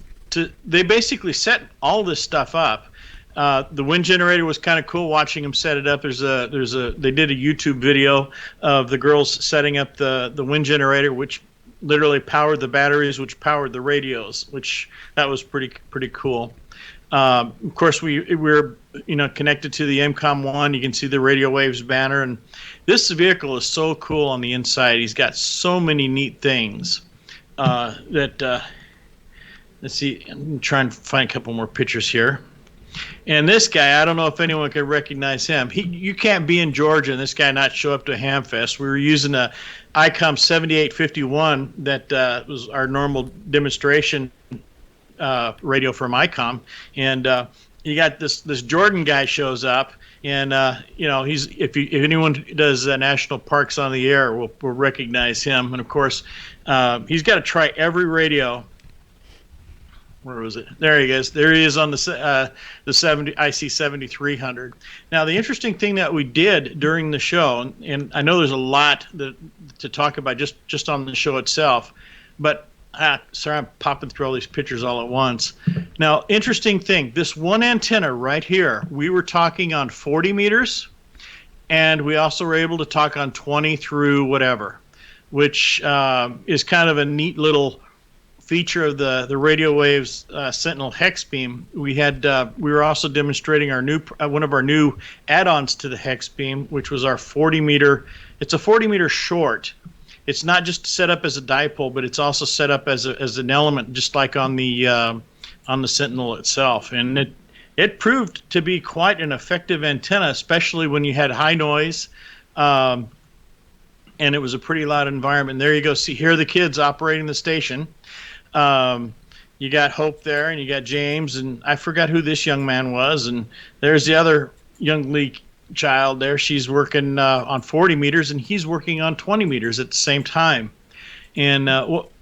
they basically set all this stuff up. The wind generator was kind of cool watching them set it up. They did a YouTube video of the girls setting up the wind generator, which literally powered the batteries, which powered the radios, which that was pretty cool. Of course, we're connected to the MCOM 1. You can see the Radiowavz banner, and this vehicle is so cool on the inside. He's got so many neat things that let's see. I'm trying to find a couple more pictures here. And this guy, I don't know if anyone can recognize him. You can't be in Georgia and this guy not show up to a Hamfest. We were using a ICOM 7851 that was our normal demonstration radio from ICOM, and you got this Jordan guy shows up, and he's if anyone does national parks on the air, we'll recognize him, and of course he's got to try every radio. Where was it? There he is. There he is on the IC 7300. Now, the interesting thing that we did during the show, and I know there's a lot to talk about just on the show itself, but sorry, I'm popping through all these pictures all at once. Now, interesting thing, this one antenna right here, we were talking on 40 meters, and we also were able to talk on 20 through whatever, which is kind of a neat little feature of the Radiowavz Sentinel hex beam. We were also demonstrating our new one of our new add-ons to the hex beam, which was our 40 meter. It's a 40 meter short. It's not just set up as a dipole, but it's also set up as an element, just like on the Sentinel itself. And it proved to be quite an effective antenna, especially when you had high noise, and it was a pretty loud environment. And there you go. See, here are the kids operating the station. You got Hope there, and you got James, and I forgot who this young man was. And there's the other young child there, she's working on 40 meters, and he's working on 20 meters at the same time. And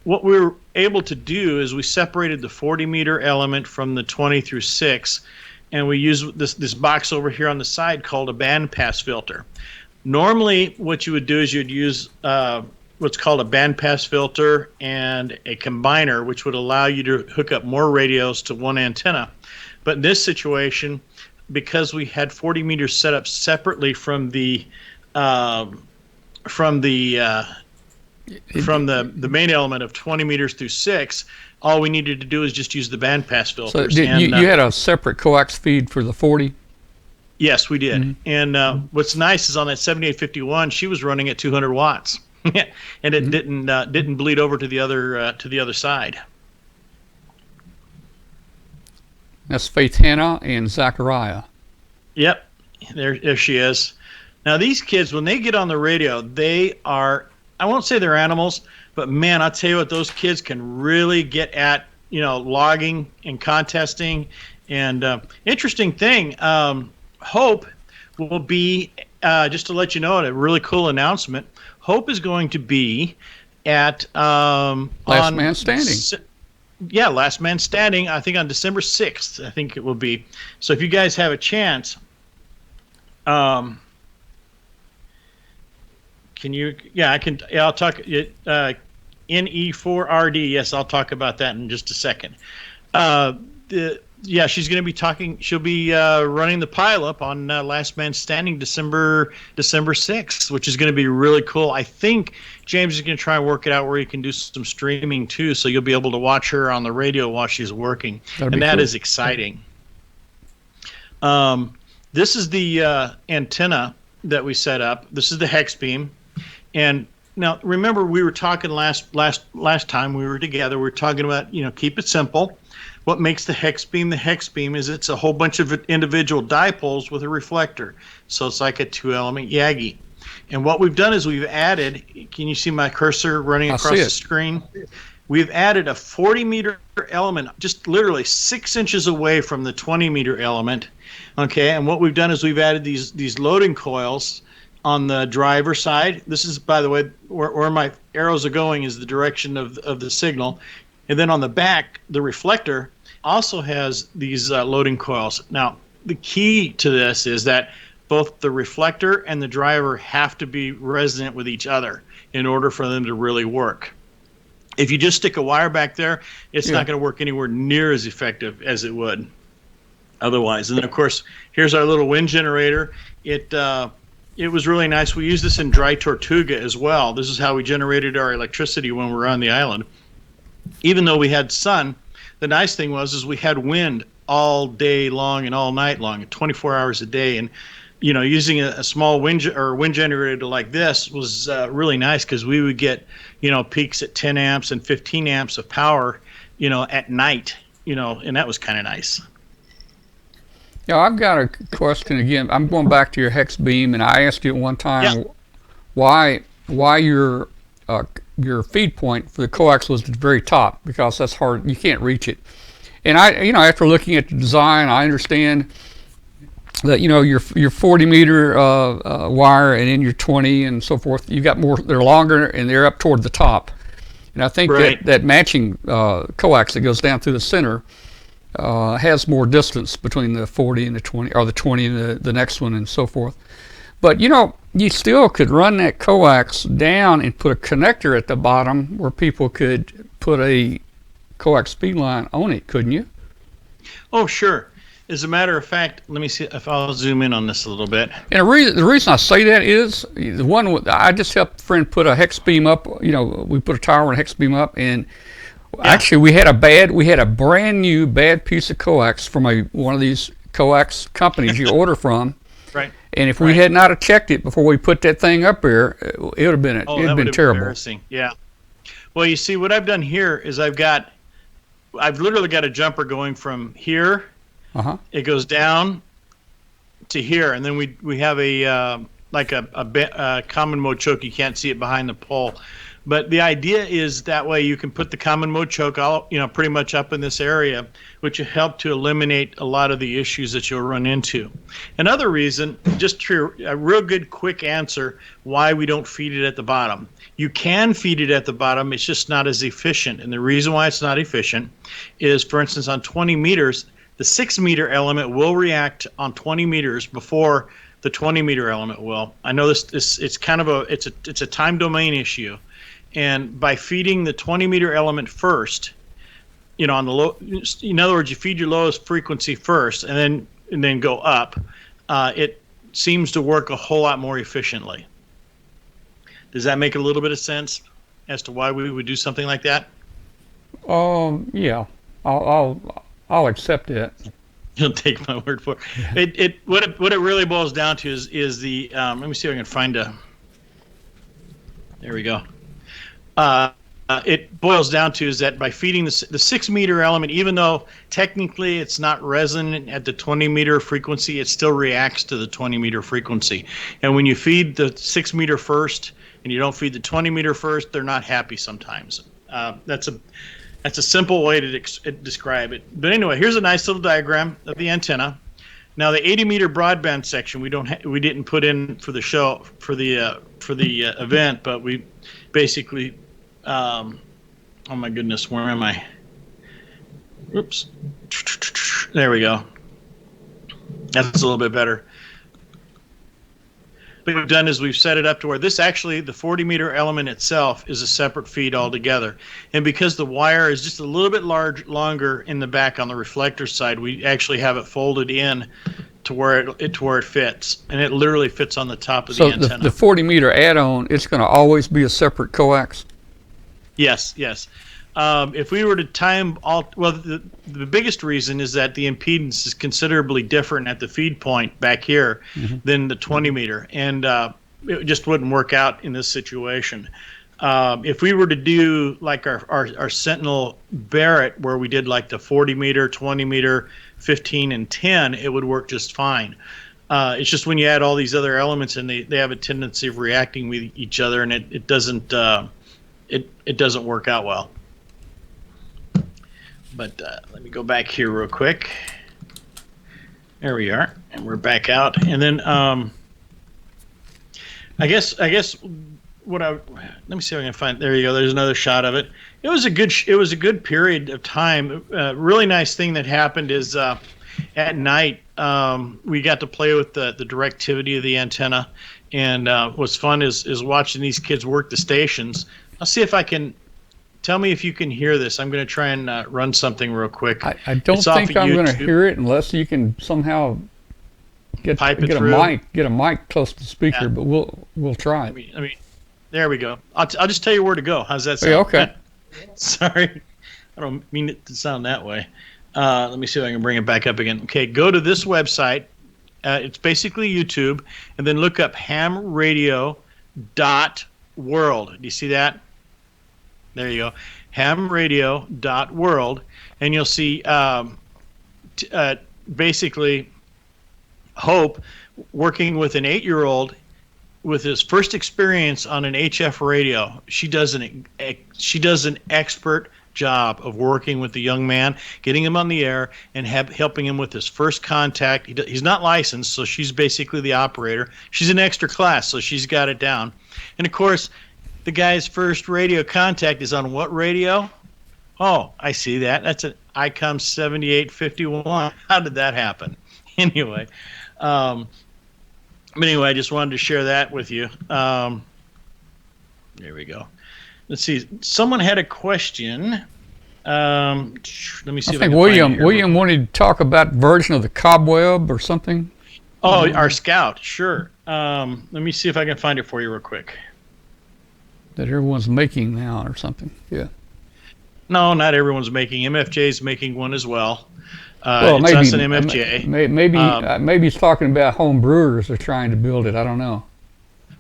what we were able to do is we separated the 40 meter element from the 20 through 6, and we use this box over here on the side called a bandpass filter. Normally, what you would do is you'd use what's called a bandpass filter and a combiner, which would allow you to hook up more radios to one antenna. But in this situation, because we had 40 meters set up separately from the main element of 20 meters through 6, all we needed to do is just use the bandpass filters. So you had a separate coax feed for the 40? Yes, we did. Mm-hmm. And what's nice is on that 7851, she was running at 200 watts, and it didn't bleed over to the other side. That's Faith Hannah and Zachariah. Yep, there she is. Now these kids, when they get on the radio, they are, I won't say they're animals, but man, I'll tell you what, those kids can really get at, logging and contesting. And interesting thing, Hope will be, just to let you know, a really cool announcement, Hope is going to be at Last Man Standing. Last Man Standing, I think on December 6th, I think it will be. So if you guys have a chance, can you, I'll talk, NE4RD, yes, I'll talk about that in just a second. She's going to be talking, she'll be running the pile-up on Last Man Standing December 6th, which is going to be really cool. I think James is going to try and work it out where you can do some streaming too, so you'll be able to watch her on the radio while she's working. And that is exciting. This is the antenna that we set up. This is the hex beam. And now remember, we were talking last time we were together, we were talking about, keep it simple. What makes the hex beam is it's a whole bunch of individual dipoles with a reflector. So it's like a 2-element Yagi. And what we've done is we've added, can you see my cursor running across the screen? We've added a 40-meter element, just literally 6 inches away from the 20-meter element. Okay, and what we've done is we've added these loading coils on the driver side. This is, by the way, where my arrows are going is the direction of the signal. And then on the back, the reflector also has these loading coils. Now, the key to this is that both the reflector and the driver have to be resonant with each other in order for them to really work. If you just stick a wire back there, it's not going to work anywhere near as effective as it would otherwise. And then, of course, here's our little wind generator. It was really nice. We used this in Dry Tortuga as well. This is how we generated our electricity when we were on the island. Even though we had sun, the nice thing was we had wind all day long and all night long, 24 hours a day. And using a small wind generator like this was really nice, because we would get peaks at 10 amps and 15 amps of power at night, and that was kind of nice. Yeah, I've got a question again. I'm going back to your hex beam, and I asked you at one time why your feed point for the coax was at the very top, because that's hard, you can't reach it. And after looking at the design, I understand that your 40 meter wire and then your 20 and so forth, you got more, they're longer and they're up toward the top. And I think that matching coax that goes down through the center has more distance between the 40 and the 20, or the 20 and the next one and so forth. But you still could run that coax down and put a connector at the bottom where people could put a coax speed line on it, couldn't you? Oh, sure. As a matter of fact, let me see if I'll zoom in on this a little bit. And the reason I say that is the one I just helped a friend put a hex beam up. We put a tower and a hex beam up, and actually we had a brand new bad piece of coax from one of these coax companies you order from. Right. And if we had not have checked it before we put that thing up there, it would have been terrible. Embarrassing. Yeah. Well, you see, what I've done here is I've literally got a jumper going from here. It goes down to here, and then we have a common mode choke. You can't see it behind the pole, But the idea is that way you can put the common mode choke all, pretty much up in this area, which will help to eliminate a lot of the issues that you'll run into. Another reason, just a real good quick answer, why we don't feed it at the bottom. You can feed it at the bottom, it's just not as efficient. And the reason why it's not efficient is, for instance, on 20 meters, the 6 meter element will react on 20 meters before the 20 meter element will. I know it's kind of it's a time domain issue. And by feeding the 20 meter element first, on the low, in other words, you feed your lowest frequency first and then go up, it seems to work a whole lot more efficiently. Does that make a little bit of sense as to why we would do something like that? Yeah, I'll accept it. You'll take my word for it. What it really boils down to is the let me see if I can find there we go. It boils down to is that by feeding the 6 meter element, even though technically it's not resonant at the 20 meter frequency, it still reacts to the 20 meter frequency. And when you feed the 6 meter first and you don't feed the 20 meter first, they're not happy sometimes. That's a simple way to describe it. But anyway, here's a nice little diagram of the antenna. Now the 80 meter broadband section we didn't put in for the show for the event, but we basically oh my goodness, where am I? Oops. There we go. That's a little bit better. What we've done is we've set it up to where this actually, the 40 meter element itself is a separate feed altogether. And because the wire is just a little bit longer in the back on the reflector side, we actually have it folded in to where it fits. And it literally fits on the top of the antenna. So the 40 meter add-on, it's going to always be a separate coax? Yes. If we were to time the biggest reason is that the impedance is considerably different at the feed point back here than the 20 meter, and it just wouldn't work out in this situation. If we were to do like our Sentinel Barrett, where we did like the 40 meter, 20 meter, 15, and 10, it would work just fine. It's just when you add all these other elements and they have a tendency of reacting with each other, and it doesn't work out well. But let me go back here real quick. There we are, and we're back out. And then I guess let me see if I can find. There you go. There's another shot of it. It was a good period of time. Really nice thing that happened is at night we got to play with the directivity of the antenna, and what's fun is watching these kids work the stations. I'll see if I can. Tell me if you can hear this. I'm going to try and run something real quick. I don't think I'm going to hear it unless you can somehow get a mic close to the speaker. Yeah. But we'll try it. I mean, there we go. I'll just tell you where to go. How's that sound? Yeah, okay. Sorry, I don't mean it to sound that way. Let me see if I can bring it back up again. Okay, go to this website. It's basically YouTube, and then look up hamradio.world. Do you see that? There you go, hamradio.world, and you'll see basically Hope working with an 8-year-old with his first experience on an HF radio. She does an expert job of working with the young man, getting him on the air, and helping him with his first contact. He's not licensed, so she's basically the operator. She's an extra class, so she's got it down. And of course, the guy's first radio contact is on what radio? Oh, I see that. That's an ICOM 7851. How did that happen? Anyway, I just wanted to share that with you. There we go. Let's see. Someone had a question. Let me see. I think William wanted to talk about version of the Cobweb or something. Oh, our Scout. Sure. Let me see if I can find it for you real quick. That everyone's making now or something. Yeah. No, not everyone's making. MFJ's making one as well. Well, it's maybe us and MFJ. Maybe he's talking about home brewers are trying to build it. I don't know.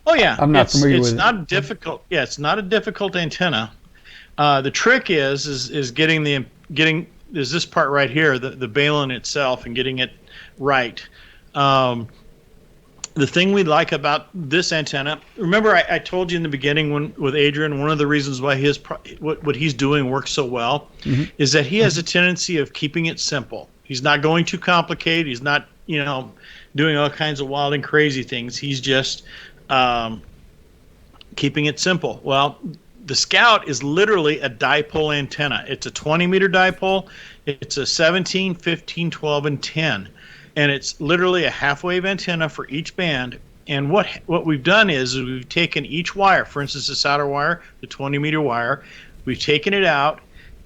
Oh yeah, I'm not familiar with it. It's not difficult. Yeah, it's not a difficult antenna. The trick is getting this part right here, the balun itself, and getting it right. the thing we like about this antenna, remember I told you in the beginning with Adrian, one of the reasons why what he's doing works so well is that he has a tendency of keeping it simple. He's not going too complicated. He's not, doing all kinds of wild and crazy things. He's just keeping it simple. Well, the Scout is literally a dipole antenna. It's a 20-meter dipole. It's a 17, 15, 12, and 10. And it's literally a half-wave antenna for each band. And what we've done is we've taken each wire, for instance, this outer wire, the 20-meter wire, we've taken it out,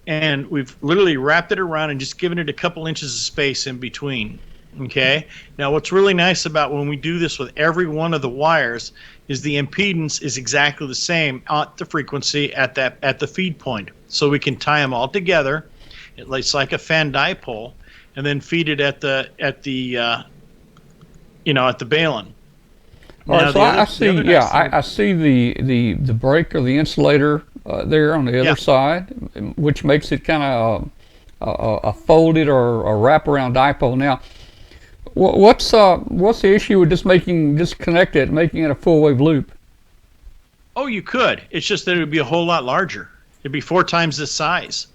and we've literally wrapped it around and just given it a couple inches of space in between. Okay? Now, what's really nice about when we do this with every one of the wires is the impedance is exactly the same at the frequency at the feed point. So we can tie them all together. It's like a fan dipole, and then feed it at the balun. All right, so I see the break or the insulator there on the other side, which makes it kind of a folded or a wraparound dipole. Now, what's the issue with just disconnect it, making it a full wave loop? Oh, you could. It's just that it would be a whole lot larger. It'd be 4 times this size.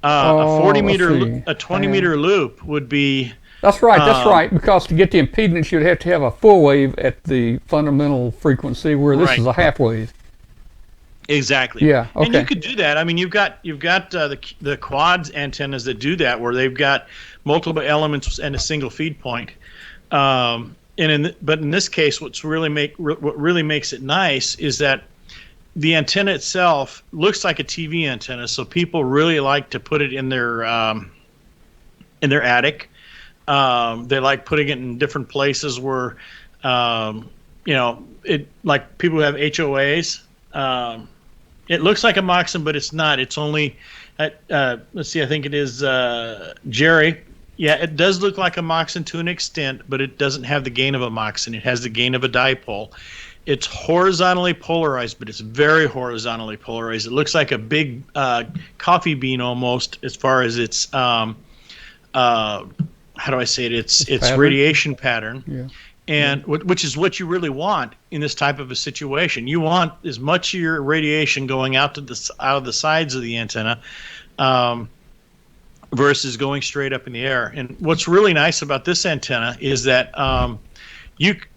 A 40-meter, a 20-meter loop would be. That's right. Because to get the impedance, you'd have to have a full wave at the fundamental frequency, where this is a half wave. Exactly. Yeah. Okay. And you could do that. I mean, you've got the quad antennas that do that, where they've got multiple elements and a single feed point. But in this case, what really makes it nice is that the antenna itself looks like a TV antenna, so people really like to put it in their attic. They like putting it in different places where, it like people who have HOAs. It looks like a Moxon, but it's not. It's only at let's see, I think it is Jerry. Yeah, it does look like a Moxon to an extent, but it doesn't have the gain of a Moxon. It has the gain of a dipole. It's horizontally polarized, but it's very horizontally polarized. It looks like a big coffee bean almost, as far as its how do I say it? Its pattern? Radiation pattern. Yeah. And which is what you really want in this type of a situation. You want as much of your radiation going out of the sides of the antenna versus going straight up in the air. And what's really nice about this antenna is that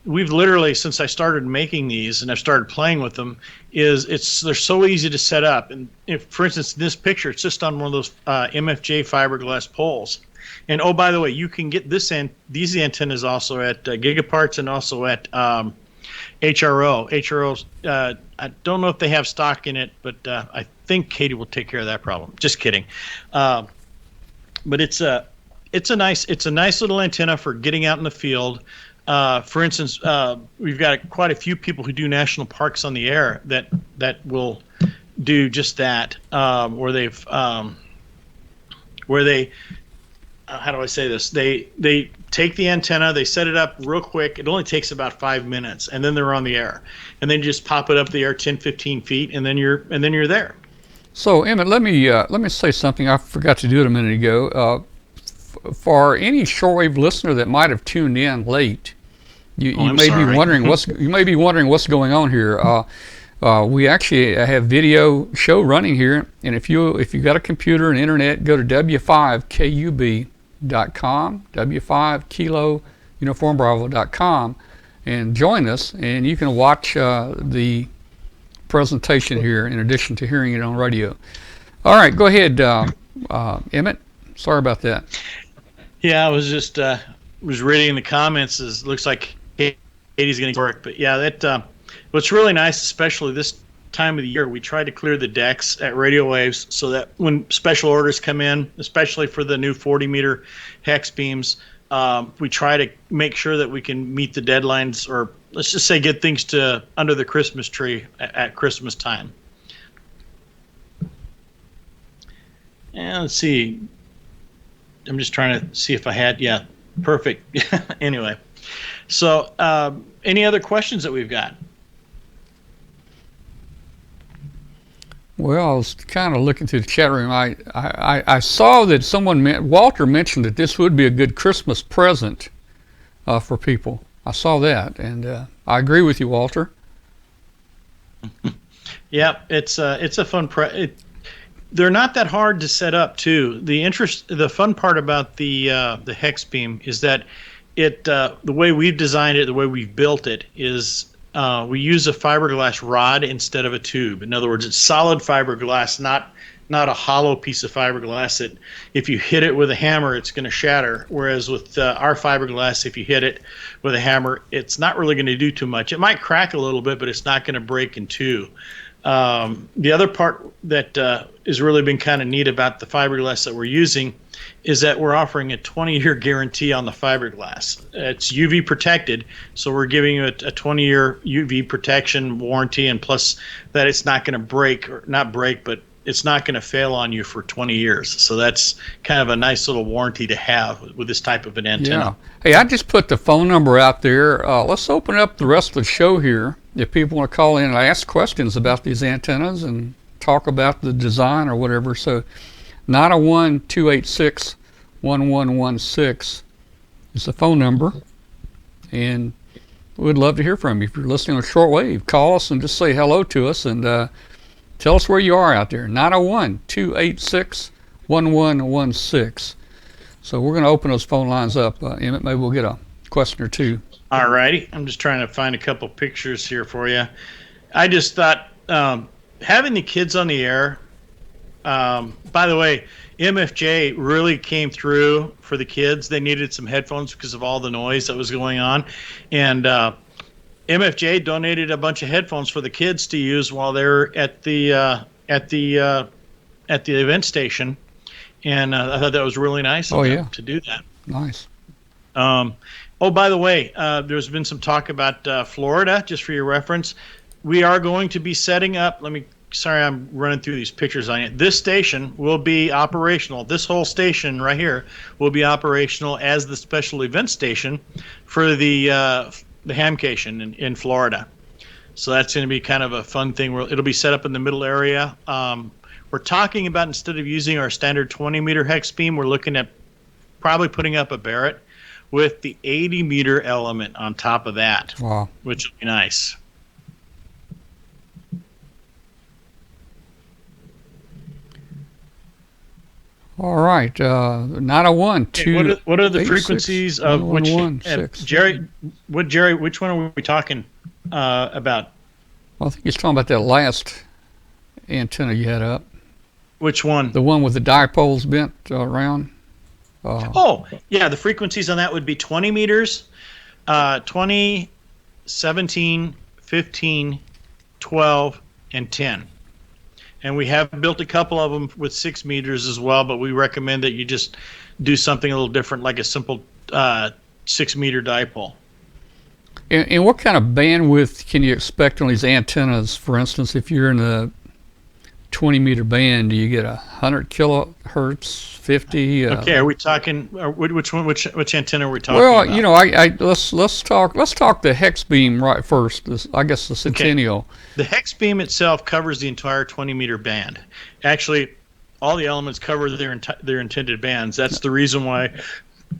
we've literally, since I started making these and I've started playing with them, they're so easy to set up. And if, for instance, in this picture, it's just on one of those MFJ fiberglass poles. And oh, by the way, you can get these antennas also at Gigaparts and also at HRO. HRO's, I don't know if they have stock in it, but I think Katie will take care of that problem. Just kidding. But it's a nice little antenna for getting out in the field. For instance, we've got quite a few people who do national parks on the air that will do just that, where they how do I say this? They take the antenna, they set it up real quick. It only takes about 5 minutes, and then they're on the air. And then just pop it up the air 10, 15 feet, and then you're there. So Emmett, let me say something. I forgot to do it a minute ago. For any shortwave listener that might have tuned in late, you may be wondering what's going on here. We actually have video show running here, and if you got a computer and internet, go to w5kub.com, w5 kilo uniform bravo.com, and join us, and you can watch the presentation here in addition to hearing it on radio. All right, go ahead, Emmett. Sorry about that. Yeah, I was just was reading the comments. It looks like Katie's going to work, but yeah, that. What's really nice, especially this time of the year, we try to clear the decks at Radiowavz so that when special orders come in, especially for the new 40-meter hex beams, we try to make sure that we can meet the deadlines, or let's just say get things to under the Christmas tree at Christmas time. And let's see. I'm just trying to see if I had, yeah, perfect. Anyway, so any other questions that we've got? Well, I was kind of looking through the chat room. I saw that Walter mentioned that this would be a good Christmas present for people. I saw that, and I agree with you, Walter. Yeah, it's a fun they're not that hard to set up too. The fun part about the hex beam is that the way we've designed it, the way we've built it is we use a fiberglass rod instead of a tube. In other words, it's solid fiberglass, not a hollow piece of fiberglass that if you hit it with a hammer, it's going to shatter. Whereas with our fiberglass, if you hit it with a hammer, it's not really going to do too much. It might crack a little bit, but it's not going to break in two. The other part that has really been kind of neat about the fiberglass that we're using is that we're offering a 20-year guarantee on the fiberglass. It's UV protected, so we're giving you a 20-year UV protection warranty, and plus that it's not going to break, or not break, but it's not going to fail on you for 20 years. So that's kind of a nice little warranty to have with this type of an antenna. Yeah. Hey, I just put the phone number out there. Let's open up the rest of the show here. If people want to call in and ask questions about these antennas and talk about the design or whatever. So 901-286-1116 is the phone number. And we'd love to hear from you. If you're listening on shortwave, call us and just say hello to us, and tell us where you are out there. 901-286-1116. So we're going to open those phone lines up. Emmett, maybe we'll get a question or two. All righty. I'm just trying to find a couple pictures here for you. I just thought having the kids on the air, by the way, MFJ really came through for the kids. They needed some headphones because of all the noise that was going on. And MFJ donated a bunch of headphones for the kids to use while they're at the event station, and I thought that was really nice of them to do that. Nice. Oh, by the way, there's been some talk about Florida. Just for your reference, we are going to be setting up. Sorry, I'm running through these pictures on you. This station will be operational. This whole station right here will be operational as the special event station for the Hamcation in Florida. So that's going to be kind of a fun thing. It'll be set up in the middle area. We're talking about, instead of using our standard 20-meter hex beam, we're looking at probably putting up a Barrett with the 80-meter element on top of that. Wow. Which will be nice. All right. 901-286-1116. What are the frequencies of which? Jerry, which one are we talking about? Well, I think he's talking about that last antenna you had up. Which one? The one with the dipoles bent around. The frequencies on that would be 20 meters, 20, 17, 15, 12, and 10. And we have built a couple of them with 6 meters as well, but we recommend that you just do something a little different, like a simple 6-meter dipole. And what kind of bandwidth can you expect on these antennas? For instance, if you're in a 20-meter band, do you get 100 kilohertz, 50? Okay, are we talking? Which antenna are we talking about? Well, let's talk the hex beam right first. I guess the Centennial. Okay. The hex beam itself covers the entire 20-meter band. Actually, all the elements cover their intended bands. That's the reason why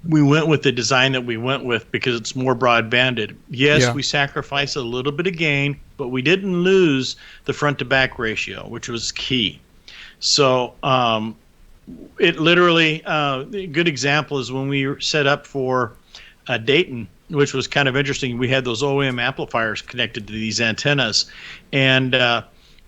we went with the design that we went with, because it's more broad-banded. Yes, we sacrifice a little bit of gain, but we didn't lose the front-to-back ratio, which was key. So it literally, a good example is when we set up for Dayton, which was kind of interesting. We had those OEM amplifiers connected to these antennas, and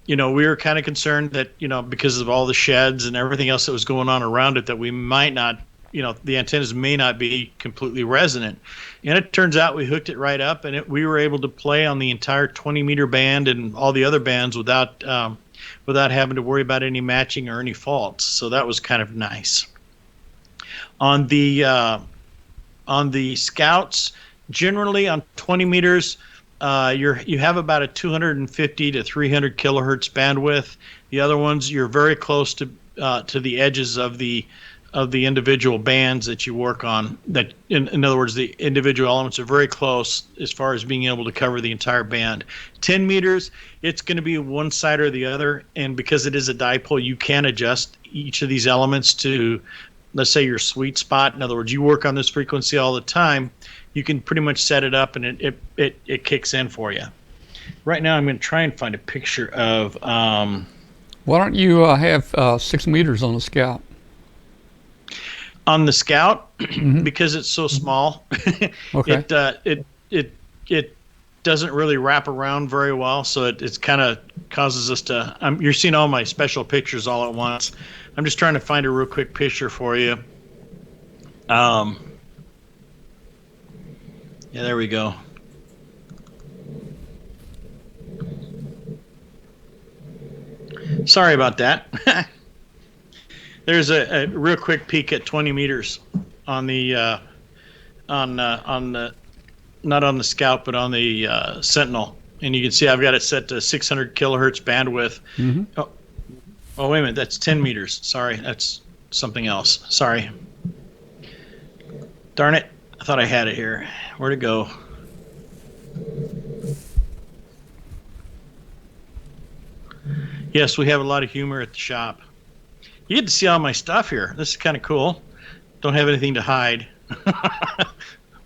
we were kind of concerned that because of all the sheds and everything else that was going on around it, that we might not, the antennas may not be completely resonant. And it turns out we hooked it right up, and we were able to play on the entire 20-meter band and all the other bands without having to worry about any matching or any faults. So that was kind of nice. On the Scouts, generally on 20 meters, you have about a 250 to 300 kilohertz bandwidth. The other ones, you're very close to the edges of the individual bands that you work on. That in other words, the individual elements are very close as far as being able to cover the entire band. 10 meters, it's going to be one side or the other, and because it is a dipole, you can adjust each of these elements to let's say your sweet spot. In other words, you work on this frequency all the time. You can pretty much set it up, and it kicks in for you. Right now, I'm going to try and find a picture of. Why don't you have 6 meters on the Scout? On the Scout, because it's so small, Okay. it doesn't really wrap around very well, so it's kind of causes us to. You're seeing all my special pictures all at once. I'm just trying to find a real quick picture for you. Yeah, there we go. Sorry about that. There's a real quick peek at 20 meters on the not on the Scout, but on the Sentinel, and you can see I've got it set to 600 kilohertz bandwidth. Oh, wait a minute, that's 10 meters. Sorry, that's something else. Sorry. Darn it, I thought I had it here. Where'd it go? Yes, we have a lot of humor at the shop. You get to see all my stuff here. This is kind of cool. Don't have anything to hide,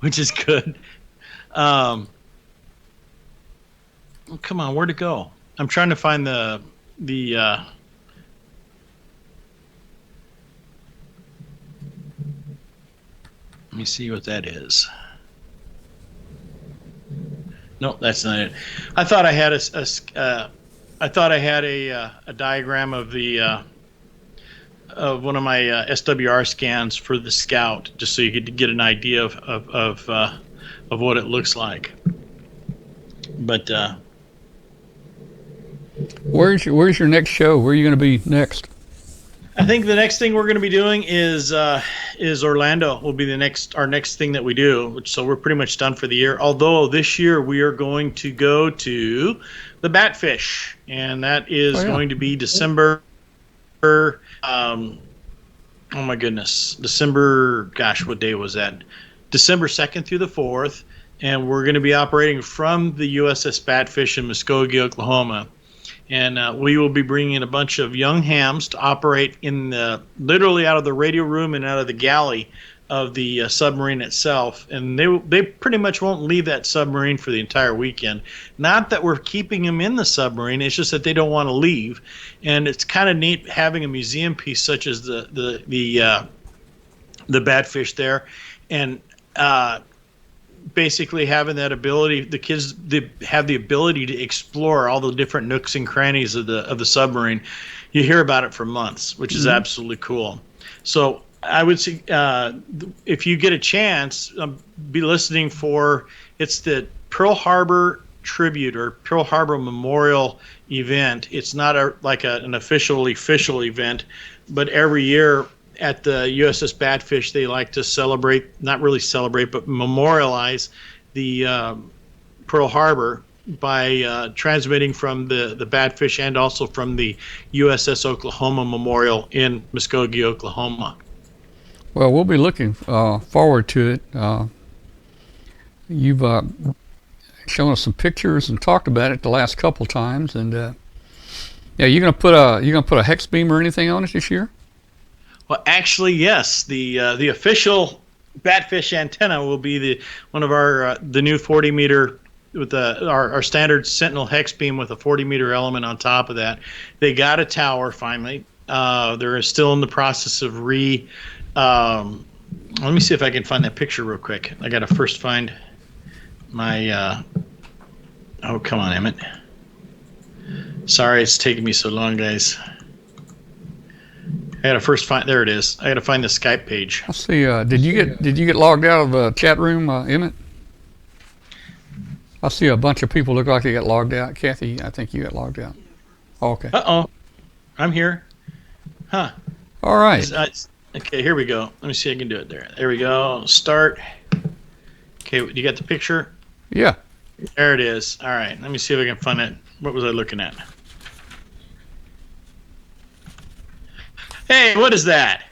which is good. Oh, come on, where'd it go? I'm trying to find the let me see what that is. No, that's not it. I thought I had a diagram of the of one of my SWR scans for the Scout, just so you could get an idea of what it looks like. But where's your next show? Where are you going to be next? I think the next thing we're going to be doing is Orlando. Will be our next thing that we do. So we're pretty much done for the year. Although this year we are going to go to the Batfish, and that is going to be December. Oh my goodness, December. Gosh, what day was that? December 2nd through the 4th, and we're going to be operating from the USS Batfish in Muskogee, Oklahoma. And we will be bringing in a bunch of young hams to operate in literally out of the radio room and out of the galley of the submarine itself. And they pretty much won't leave that submarine for the entire weekend. Not that we're keeping them in the submarine, it's just that they don't want to leave. And it's kind of neat having a museum piece such as the Batfish there, and basically having that ability, the kids have the ability to explore all the different nooks and crannies of the submarine. You hear about it for months, which is absolutely cool. So I would say if you get a chance, be listening for, it's the Pearl Harbor Tribute or Pearl Harbor Memorial event. It's not an official event, but every year at the USS Batfish, they like to celebrate, not really celebrate, but memorialize the Pearl Harbor by transmitting from the Batfish and also from the USS Oklahoma Memorial in Muskogee, Oklahoma. Well, we'll be looking forward to it. You've shown us some pictures and talked about it the last couple times, and yeah, you're gonna put a hex beam or anything on it this year? Well, actually, yes. The official Batfish antenna will be one of the new 40 meter with our standard Sentinel hex beam with a 40 meter element on top of that. They got a tower finally. They're still in the process of let me see if I can find that picture real quick. I got to first find my. Oh, come on, Emmett. Sorry, it's taking me so long, guys. I gotta first find. There it is. I gotta find the Skype page. I see. Did you get logged out of the chat room, Emmett? I see a bunch of people look like they got logged out. Kathy, I think you got logged out. Oh, okay. I'm here. Huh. All right. Okay, here we go. Let me see if I can do it there. There we go. Start. Okay, you got the picture? Yeah. There it is. All right. Let me see if I can find it. What was I looking at? Hey, what is that?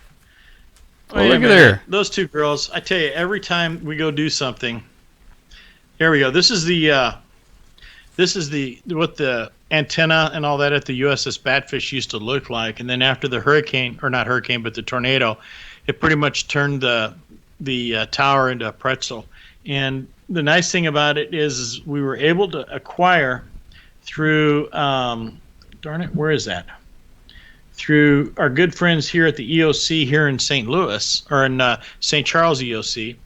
Well, look at there. Those two girls. I tell you, every time we go do something. Here we go. This is what the antenna and all that at the USS Batfish used to look like. And then after the hurricane, or not hurricane, but the tornado, it pretty much turned the tower into a pretzel. And the nice thing about it is we were able to acquire through, darn it, where is that? Through our good friends here at the EOC here in St. Louis, or in St. Charles EOC.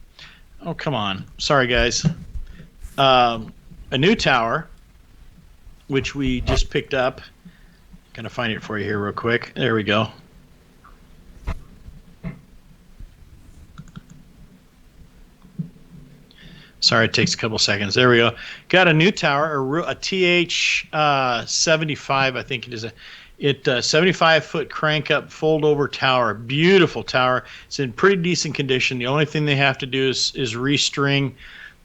Oh, come on. Sorry, guys. A new tower, which we just picked up. Gonna find it for you here real quick. There we go. Sorry, it takes a couple seconds. There we go. Got a new tower, a TH 75, I think it is. It 75-foot crank-up, fold-over tower. Beautiful tower. It's in pretty decent condition. The only thing they have to do is restring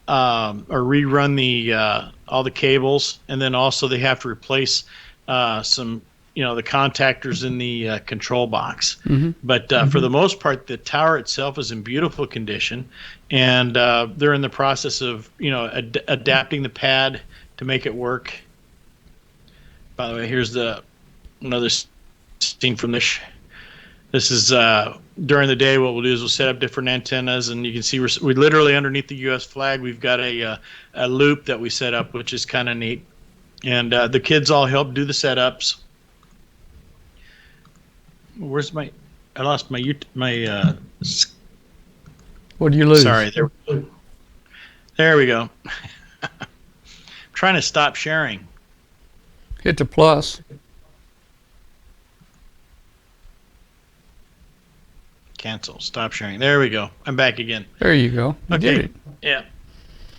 or rerun the all the cables, and then also they have to replace some, the contactors in the control box. Mm-hmm. But for the most part, the tower itself is in beautiful condition, and they're in the process of adapting the pad to make it work. By the way, here's another scene from this. This is during the day. What we'll do is we'll set up different antennas, and you can see we literally underneath the U.S. flag. We've got a loop that we set up, which is kind of neat. And the kids all help do the setups. Where's I lost my. What do you lose? Sorry, there we go. I'm trying to stop sharing. Hit the plus. Cancel. Stop sharing. There we go. I'm back again. There you go. You did it. Yeah.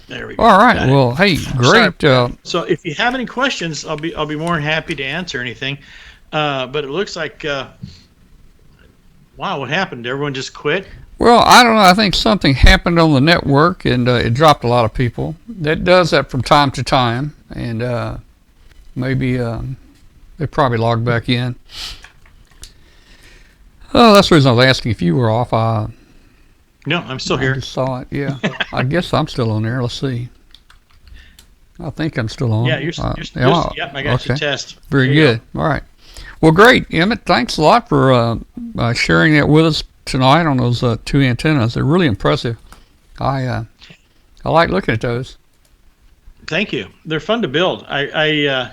There we go. All right. Well, hey, great. So if you have any questions, I'll be more than happy to answer anything. But it looks like, wow, what happened? Did everyone just quit? Well, I don't know. I think something happened on the network, and it dropped a lot of people. That does that from time to time, and maybe they probably logged back in. Oh, that's the reason I was asking if you were off. No, I'm still here. I just saw it, yeah. I guess I'm still on there. Let's see. I think I'm still on. Yeah, you're yep, I got your test. Very good. Go. All right. Well, great, Emmett. Thanks a lot for sharing that with us tonight on those two antennas. They're really impressive. I like looking at those. Thank you. They're fun to build. They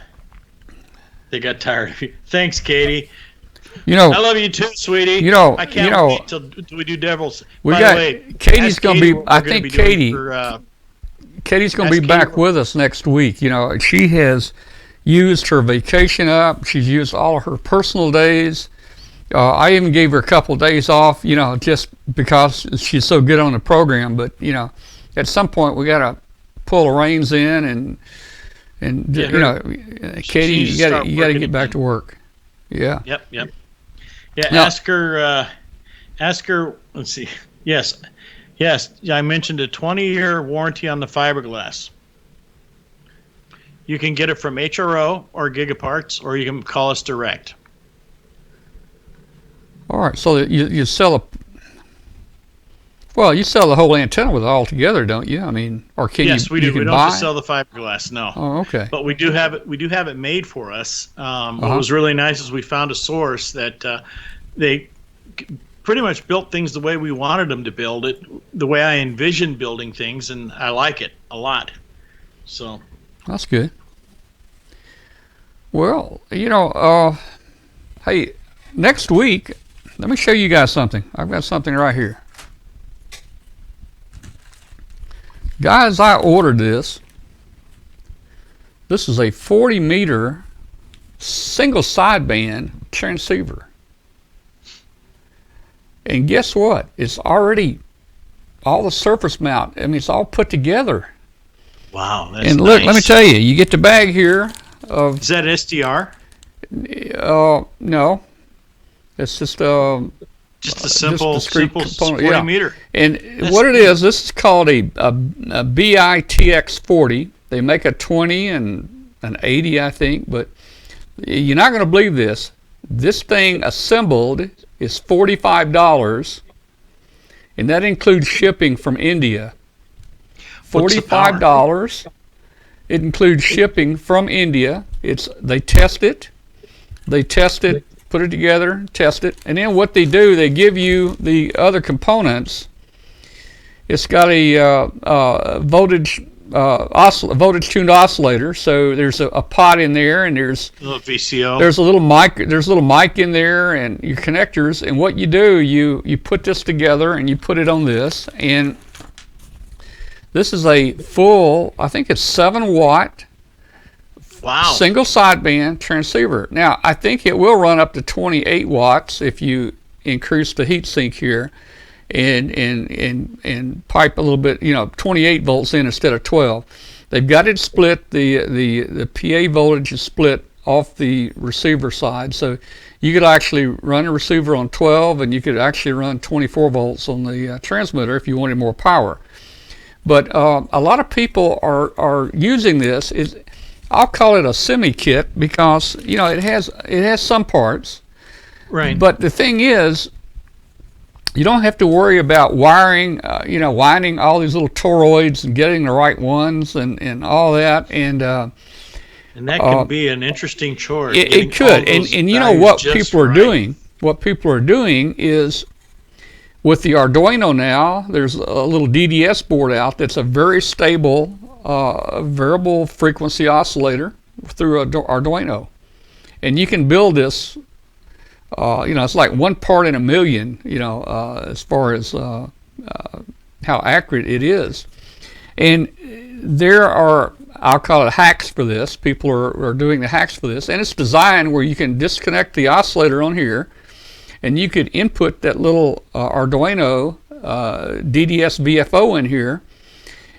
got tired of you. Thanks, Katie. I love you too, sweetie. I can't wait till we do Devils. By the way, Katie's going to be. I think Katie's going to be back with us next week. She has used her vacation up. She's used all of her personal days. I even gave her a couple of days off. Just because she's so good on the program. But at some point we got to pull the reins in and Katie, you got to get back to work. Yeah. Yep. Yeah. Now, ask her. Let's see. Yes. I mentioned a 20-year warranty on the fiberglass. You can get it from HRO or Gigaparts, or you can call us direct. All right. So you sell you sell the whole antenna with it all together, don't you? I mean, or can you? Yes, we do. We don't just sell the fiberglass. No. Oh, okay. But we do have it. We do have it made for us. What was really nice is we found a source that they pretty much built things the way we wanted them to build it, the way I envisioned building things, and I like it a lot. So. That's good. Well, hey, next week, let me show you guys something. I've got something right here. Guys, I ordered this. This is a 40-meter single sideband transceiver. And guess what? It's already all the surface mount. I mean, it's all put together. Wow, that's and look, nice. Let me tell you, you get the bag here of. Is that SDR? No, it's just a simple 40 meter. And that's what it is, this is called a BITX40. They make a 20 and an 80, I think, but you're not going to believe this. This thing assembled is $45, and that includes shipping from India. $45. It includes shipping from India. They test it put it together, test it, and then what they do, they give you the other components. It's got a voltage tuned oscillator, so there's a pot in there, and there's a little VCO. There's a little mic in there, and your connectors. And what you do, you put this together and you put it on this, and this is a full, I think it's 7-watt. Wow. Single sideband transceiver. Now, I think it will run up to 28 watts if you increase the heat sink here and pipe a little bit, 28 volts in instead of 12. They've got it split, the PA voltage is split off the receiver side, so you could actually run a receiver on 12 and you could actually run 24 volts on the transmitter if you wanted more power. But a lot of people are using this. I'll call it a semi-kit because it has some parts. Right. But the thing is, you don't have to worry about wiring, winding all these little toroids and getting the right ones and all that. And that can be an interesting chore. It could. And you know what people are doing? What people are doing is, with the Arduino now, there's a little DDS board out that's a very stable variable frequency oscillator through an Arduino, and you can build this. It's like 1 part in a million. As far as how accurate it is, and there are, I'll call it, hacks for this. People are doing the hacks for this, and it's designed where you can disconnect the oscillator on here, and you could input that little Arduino DDS VFO in here,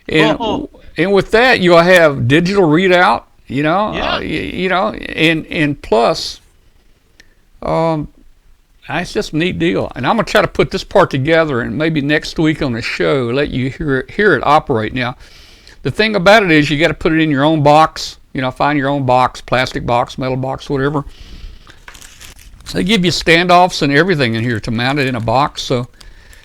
and and with that you'll have digital readout, and plus, it's just a neat deal. And I'm gonna try to put this part together, and maybe next week on the show let you hear it operate. Now, the thing about it is you got to put it in your own box. Find your own box, plastic box, metal box, whatever. So they give you standoffs and everything in here to mount it in a box. So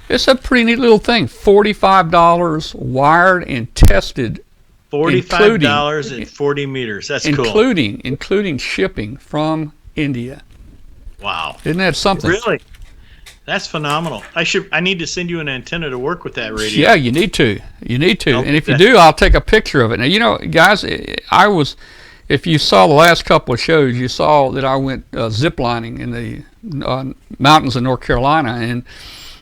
it's a pretty neat little thing. $45 wired and tested. $45 and 40 meters. That's cool. Including shipping from India. Wow. Isn't that something? Really? That's phenomenal. I need to send you an antenna to work with that radio. Yeah, you need to. And if you do, I'll take a picture of it. Now, guys, if you saw the last couple of shows, you saw that I went ziplining in the mountains of North Carolina, and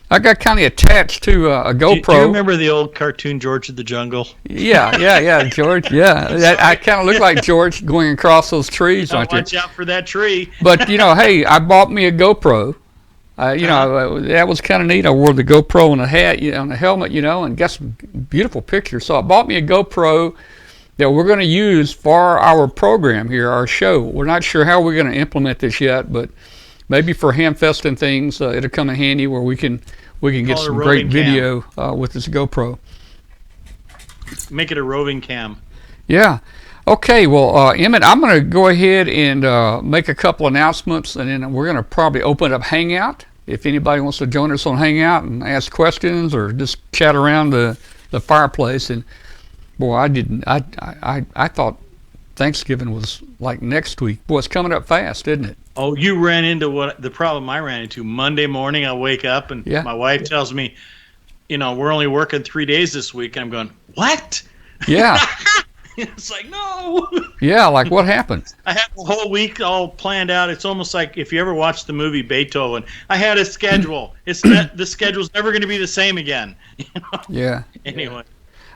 I got kind of attached to a GoPro. Do you remember the old cartoon George of the Jungle? Yeah, George. Yeah, I kind of look like George going across those trees. Watch out for that tree. But hey, I bought me a GoPro. That was kind of neat. I wore the GoPro on the hat, on the helmet, and got some beautiful pictures. So I bought me a GoPro that we're going to use for our program here, our show. We're not sure how we're going to implement this yet, but maybe for Hamfest and things, it'll come in handy where we can get some great video with this GoPro. Make it a roving cam. Yeah. Okay, well, Emmett, I'm going to go ahead and make a couple announcements, and then we're going to probably open up Hangout. If anybody wants to join us on Hangout and ask questions or just chat around the fireplace. And boy, I thought Thanksgiving was like next week. Boy, it's coming up fast, isn't it? Oh, you ran into the problem I ran into. Monday morning, I wake up and my wife tells me, we're only working 3 days this week. And I'm going, what? Yeah. It's like, no. Yeah, like what happened? I had the whole week all planned out. It's almost like if you ever watched the movie Beethoven, I had a schedule. The schedule's never going to be the same again. Yeah. Anyway.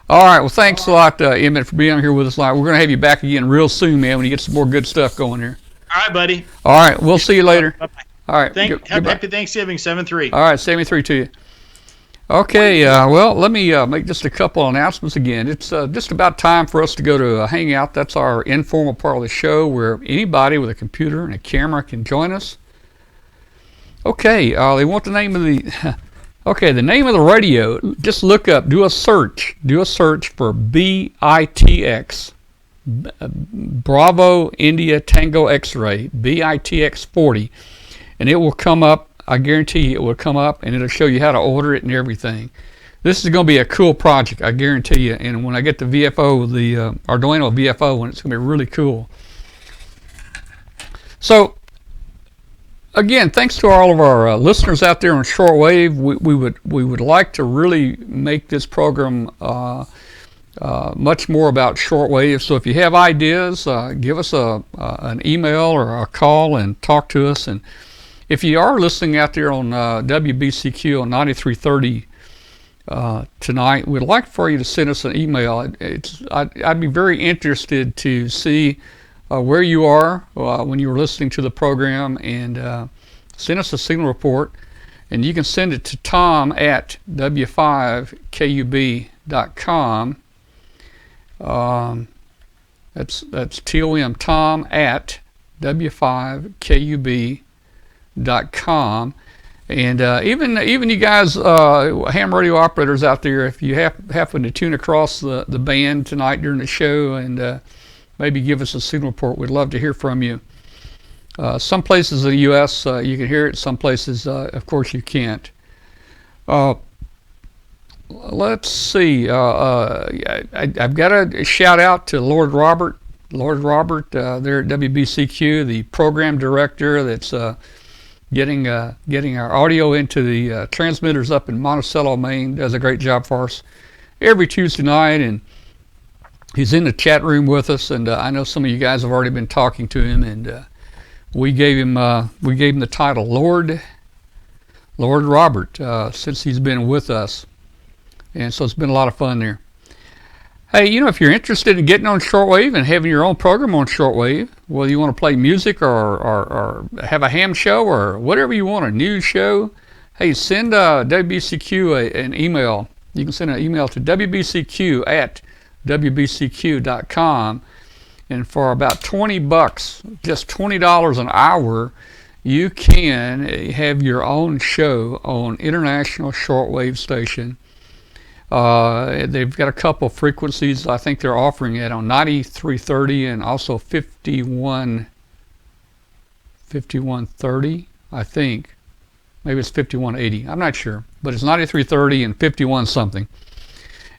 All right. Well, thanks a lot, Emmett, for being here with us. We're going to have you back again real soon, man, when you get some more good stuff going here. All right, buddy. All right. We'll see you later. Bye-bye. All right. Happy Thanksgiving, 7-3. All right. 73 to you. Okay. Well, let me make just a couple announcements again. It's just about time for us to go to a Hangout. That's our informal part of the show where anybody with a computer and a camera can join us. Okay. They want the name of the... Okay, the name of the radio, just look up, do a search for BITX, Bravo India Tango X-Ray, BITX 40, and it will come up. I guarantee you it will come up, and it'll show you how to order it and everything. This is going to be a cool project, I guarantee you, and when I get the VFO, the Arduino VFO, it's going to be really cool. So, again, thanks to all of our listeners out there on shortwave. We would like to really make this program much more about shortwave. So if you have ideas, give us an email or a call and talk to us. And if you are listening out there on WBCQ on 9330 tonight, we'd like for you to send us an email. I'd be very interested to see where you are when you were listening to the program, and send us a signal report. And you can send it to Tom at w5kub.com. That's TOM, Tom at w5kub.com. And even you guys, ham radio operators out there, if you happen to tune across the band tonight during the show and maybe give us a signal report, we'd love to hear from you. Some places in the U.S. You can hear it. Some places, of course, you can't. Let's see. I've got a shout out to Lord Robert. Lord Robert, there at WBCQ, the program director that's getting our audio into the transmitters up in Monticello, Maine. Does a great job for us every Tuesday night, and he's in the chat room with us. And I know some of you guys have already been talking to him, and we gave him the title Lord Robert since he's been with us, and so it's been a lot of fun there. Hey, if you're interested in getting on shortwave and having your own program on shortwave, whether you want to play music or have a ham show or whatever you want, a news show, hey, send WBCQ an email. You can send an email to wbcq@wbcq.com, and for about $20, just $20 an hour, you can have your own show on international shortwave station. They've got a couple frequencies I think they're offering it on 9330 and also 5130, I think. Maybe it's 5180. I'm not sure, but it's 9330 and 51 something.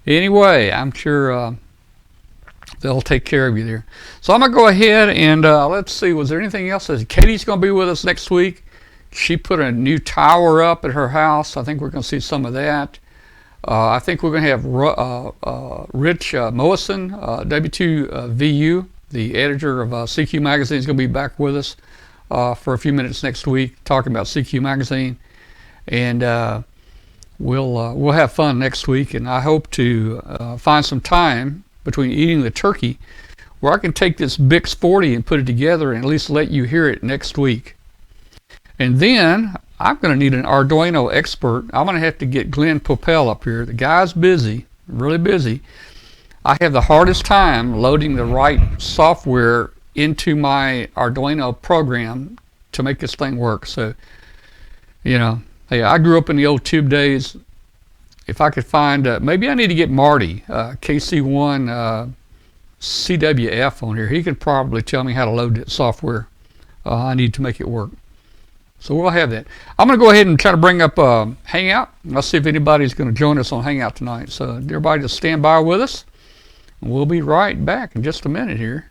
Anyway, I'm sure they'll take care of you there. So I'm going to go ahead and let's see, was there anything else? Katie's going to be with us next week. She put a new tower up at her house. I think we're going to see some of that. I think we're going to have Rich Moison, W2VU, the editor of CQ Magazine, is going to be back with us for a few minutes next week talking about CQ Magazine. And we'll have fun next week, and I hope to find some time between eating the turkey where I can take this Bix 40 and put it together and at least let you hear it next week. And then I'm going to need an Arduino expert. I'm going to have to get Glenn Popel up here. The guy's busy, really busy. I have the hardest time loading the right software into my Arduino program to make this thing work. So, hey, I grew up in the old tube days. If I could find, maybe I need to get Marty, KC1 CWF on here. He could probably tell me how to load that software I need to make it work. So we'll have that. I'm going to go ahead and try to bring up Hangout. Let's see if anybody's going to join us on Hangout tonight. So everybody just stand by with us. We'll be right back in just a minute here.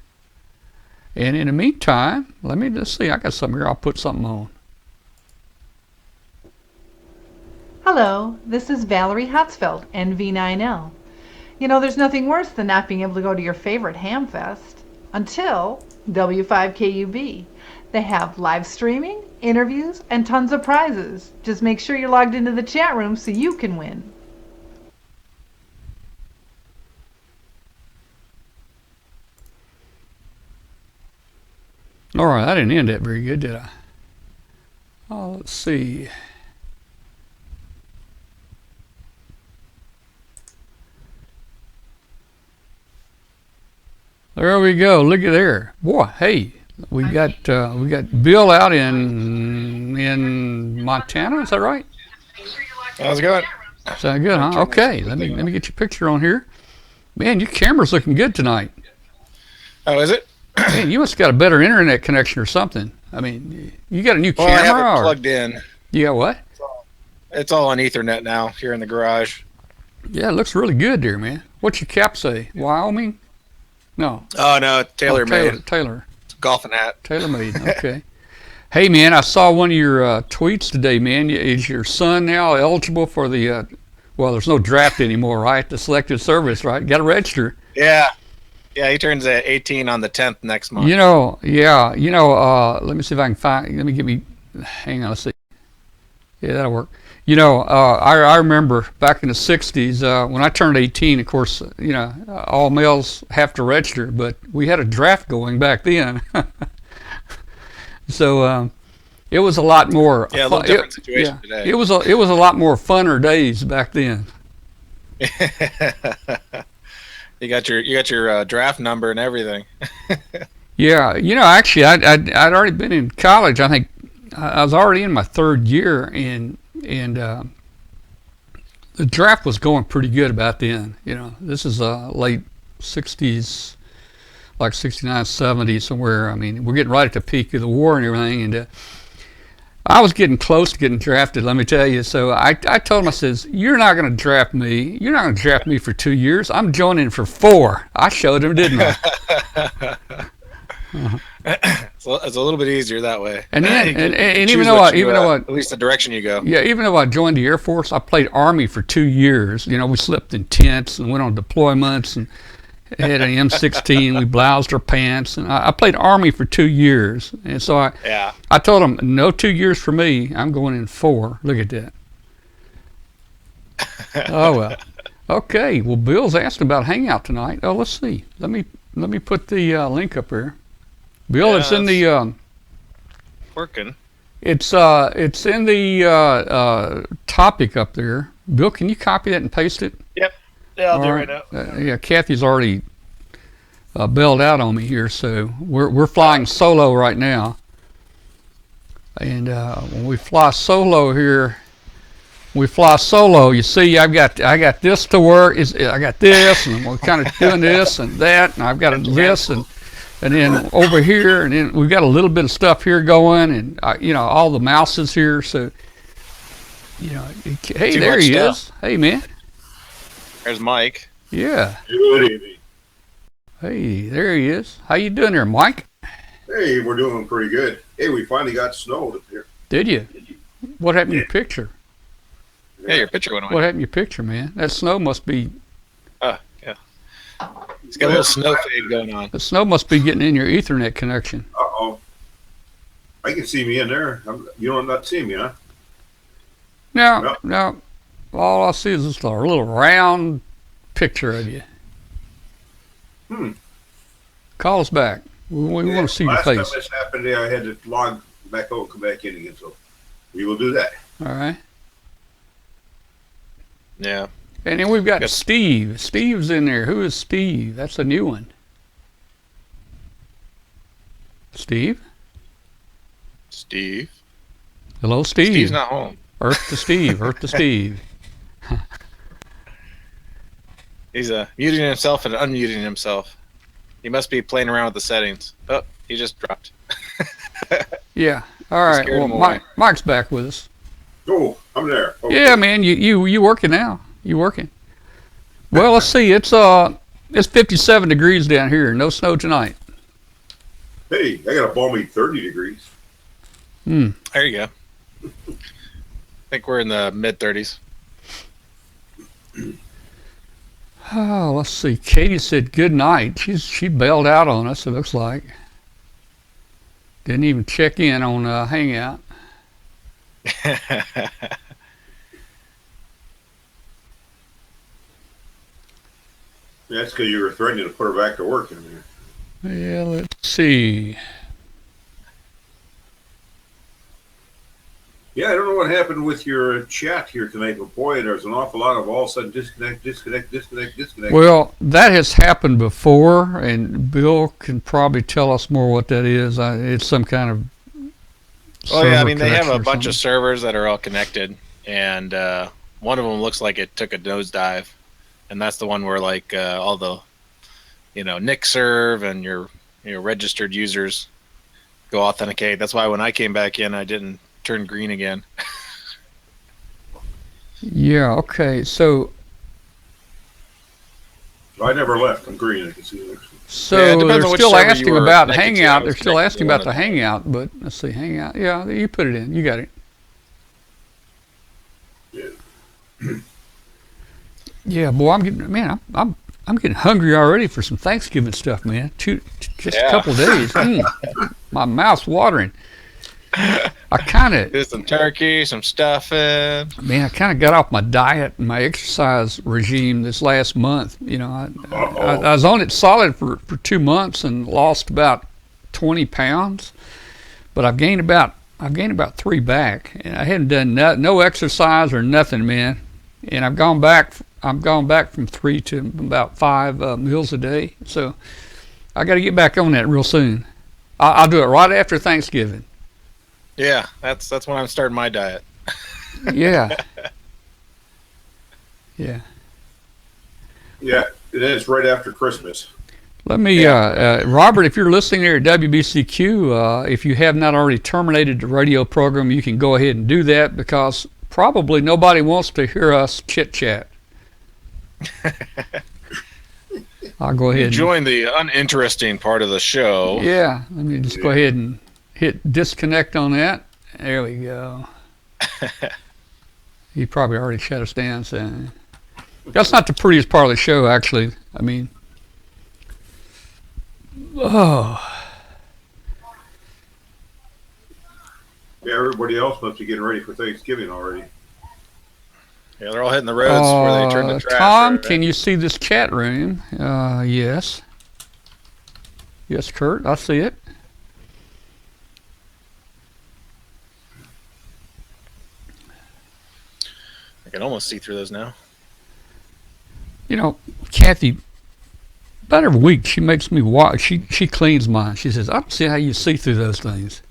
And in the meantime, let me just see. I got something here. I'll put something on. Hello, this is Valerie Hatzfeld, NV9L. There's nothing worse than not being able to go to your favorite Hamfest until W5KUB. They have live streaming, interviews, and tons of prizes. Just make sure you're logged into the chat room so you can win. All right, I didn't end that very good, did I? Oh, let's see. There we go. Look at there, boy. Hey, we got Bill out in Montana. Is that right? Sounds good. Sounds good, huh? Okay. Let me get your picture on here. Man, your camera's looking good tonight. Oh, is it? Man, you must have got a better internet connection or something. I mean, you got a new camera? I have it plugged in. You got what? It's all on Ethernet now here in the garage. Yeah, it looks really good there, man. What's your cap say? Wyoming? No. Oh, no, TaylorMade. Taylor. It's a golfing hat. TaylorMade, okay. Hey, man, I saw one of your tweets today, man. Is your son now eligible for the, well, there's no draft anymore, right? The selective service, right? Got to register. Yeah. Yeah, he turns 18 on the 10th next month. You know, yeah. You know, let me see if I can find, hang on, let's see. Yeah, that'll work. You know, I remember back in the 60s, when I turned 18, of course, you know, all males have to register, but we had a draft going back then. So it was a lot more. Yeah, a little different situation today. It was a lot more funner days back then. You got your draft number and everything. Yeah, you know, actually, I'd already been in college. I think I was already in my third year, and the draft was going pretty good about then. You know, this is late 60s. Like 69, 70, somewhere. I mean, we're getting right at the peak of the war and everything, and I was getting close to getting drafted, let me tell you. So I told him, I says, you're not going to draft me. You're not going to draft me for 2 years. I'm joining for 4. I showed him, didn't I? It's a little bit easier that way. And then, and even though at least the direction you go. Yeah, even though I joined the Air Force, I played Army for 2 years. You know, we slept in tents and went on deployments and had an M16. We bloused our pants, and I played Army for 2 years. And so I told him, no 2 years for me. I'm going in 4. Look at that. Oh well. Okay. Well, Bill's asking about Hangout tonight. Oh, let's see. Let me put the link up here. Bill, it's in the working. It's in the topic up there. Bill, can you copy that and paste it? Yep. Yeah, I'll do it right now. Yeah, Kathy's already bailed out on me here, so we're flying solo right now. And when we fly solo here, you see, I got this to work. I got this, and we're kind of doing this and that, and I've got this, and then over here, and then we've got a little bit of stuff here going, and you know, all the mouses here. So, you know, hey, there he is. Hey, man. There's Mike. Yeah. Good evening. Hey, there he is. How you doing there, Mike? Hey, we're doing pretty good. Hey, we finally got snow up here. Did you? What happened to your picture? Yeah, your picture went away. What happened to your picture, man? That snow must be... Yeah. It's got a little snow fade going on. The snow must be getting in your Ethernet connection. Uh-oh. I can see me in there. You don't not see me, huh? No. All I see is just a little round picture of you. Call us back. We want to see your face. Last time this happened, I had to log back out and come back in again, so we will do that. All right. Yeah. And then we've got Steve. Steve's in there. Who is Steve? That's a new one. Steve? Hello, Steve. Steve's not home. Earth to Steve. He's muting himself and unmuting himself. He must be playing around with the settings. Oh, he just dropped. Yeah. All right. Well, Mike's back with us. Oh, I'm there. Okay. Yeah, man. You working now? You working? Well, let's see. It's 57 degrees down here. No snow tonight. Hey, I got a balmy 30 degrees. There you go. I think we're in the mid-30s. Oh, let's see. Katie said good night. She bailed out on us, it looks like. Didn't even check in on Hangout. That's because you were threatening to put her back to work in there. Yeah, let's see. Yeah, I don't know what happened with your chat here tonight, but boy, there's an awful lot of all of a sudden disconnect. Well, that has happened before, and Bill can probably tell us more what that is. It's some kind of well, yeah, I mean, they have a bunch of servers that are all connected, and one of them looks like it took a nosedive, and that's the one where like all the, Nick serve and your registered users go authenticate. That's why when I came back in, I didn't turn green again. Yeah, okay. So I never left. I'm green. I can see it. So Yeah, it depends they're on which still server asking you were about connected to. I Hangout. was They're still connected asking to about one the of them. Hangout, but let's see, Hangout. Yeah, you put it in. You got it. Yeah. Yeah, boy, I'm getting hungry already for some Thanksgiving stuff, man. Just a couple of days. My mouth's watering. I kind of There's some turkey, some stuffing. Man, I kind of got off my diet and my exercise regime this last month. You know, I was on it solid for 2 months and lost about 20 pounds, but I've gained about 3 back, and I hadn't done no exercise or nothing, man. And I've gone back from 3 to about 5 meals a day. So I got to get back on that real soon. I'll do it right after Thanksgiving. Yeah, that's when I'm starting my diet. Yeah. Yeah. Yeah, and then it's right after Christmas. Let me, Robert, if you're listening there at WBCQ, if you have not already terminated the radio program, you can go ahead and do that because probably nobody wants to hear us chit-chat. I'll go ahead and join the uninteresting part of the show. Yeah, let me just go ahead and hit disconnect on that. There we go. He probably already shut us down. So that's not the prettiest part of the show, actually. I mean, Yeah, everybody else must be getting ready for Thanksgiving already. Yeah, they're all hitting the roads where they turn the trash. Tom, right? can you see this chat room? Yes. Yes, Kurt, I see it. I can almost see through those now. You know, Kathy, about every week she makes me watch. She cleans mine. She says, "I don't see how you see through those things."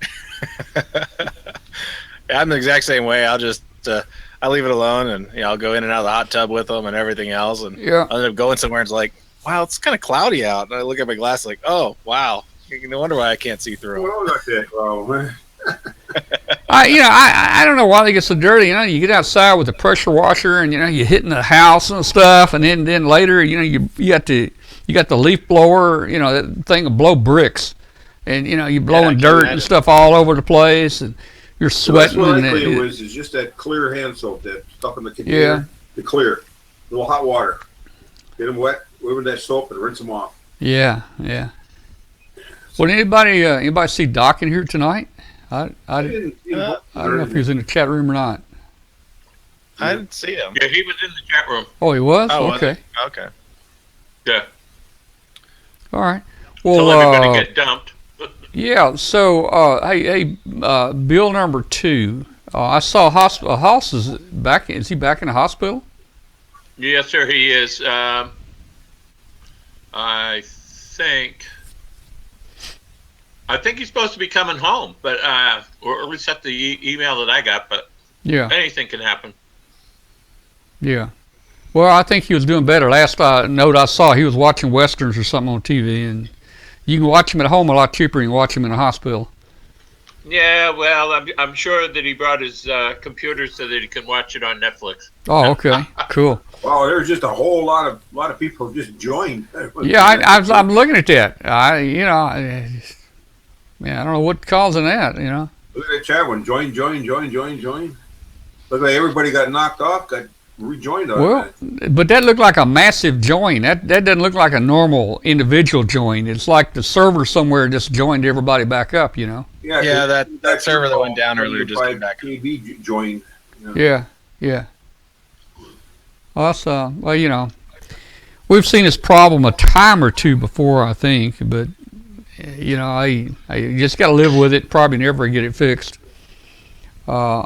Yeah, I'm the exact same way. I'll just I leave it alone, and I'll go in and out of the hot tub with them and everything else, and I'll end up going somewhere and it's like, wow, it's kind of cloudy out. And I look at my glass like, oh wow, no wonder why I can't see through. Well, not that problem. I don't know why they get so dirty. You get outside with the pressure washer, and you're hitting the house and stuff, and then later, you got the leaf blower, that thing will blow bricks, and you're blowing dirt and stuff all over the place, and you're sweating. That's what it was. Is just that clear hand soap, that stuff in the container. Yeah. The clear, a little hot water, get them wet, with that soap, and rinse them off. Yeah. Well, anybody see Doc in here tonight? I don't know if he was in the chat room or not. I didn't see him. Yeah, he was in the chat room. Oh, he was? Oh, okay. Okay. Yeah. All right. Well, so everybody get dumped. Yeah. So, hey, Bill number 2. I saw Hoss is back. Is he back in the hospital? Yes, sir. He is. I think he's supposed to be coming home, but or at least that's the email that I got. But anything can happen. Yeah. Well, I think he was doing better. Last note I saw, he was watching westerns or something on TV, and you can watch him at home a lot cheaper than you can watch him in a hospital. Yeah, well, I'm sure that he brought his computer so that he can watch it on Netflix. Oh, okay, cool. Wow, there's just a whole lot of people just joined. Yeah, I'm looking at that. Man, I don't know what's causing that. Look at that chat one. Join. Look like everybody got knocked off, got rejoined on that. But that looked like a massive join. That doesn't look like a normal individual join. It's like the server somewhere just joined everybody back up, Yeah, that server that went down earlier just came back. KB joined. Yeah. Well, that's, we've seen this problem a time or two before, I think, but I just got to live with it. Probably never get it fixed. May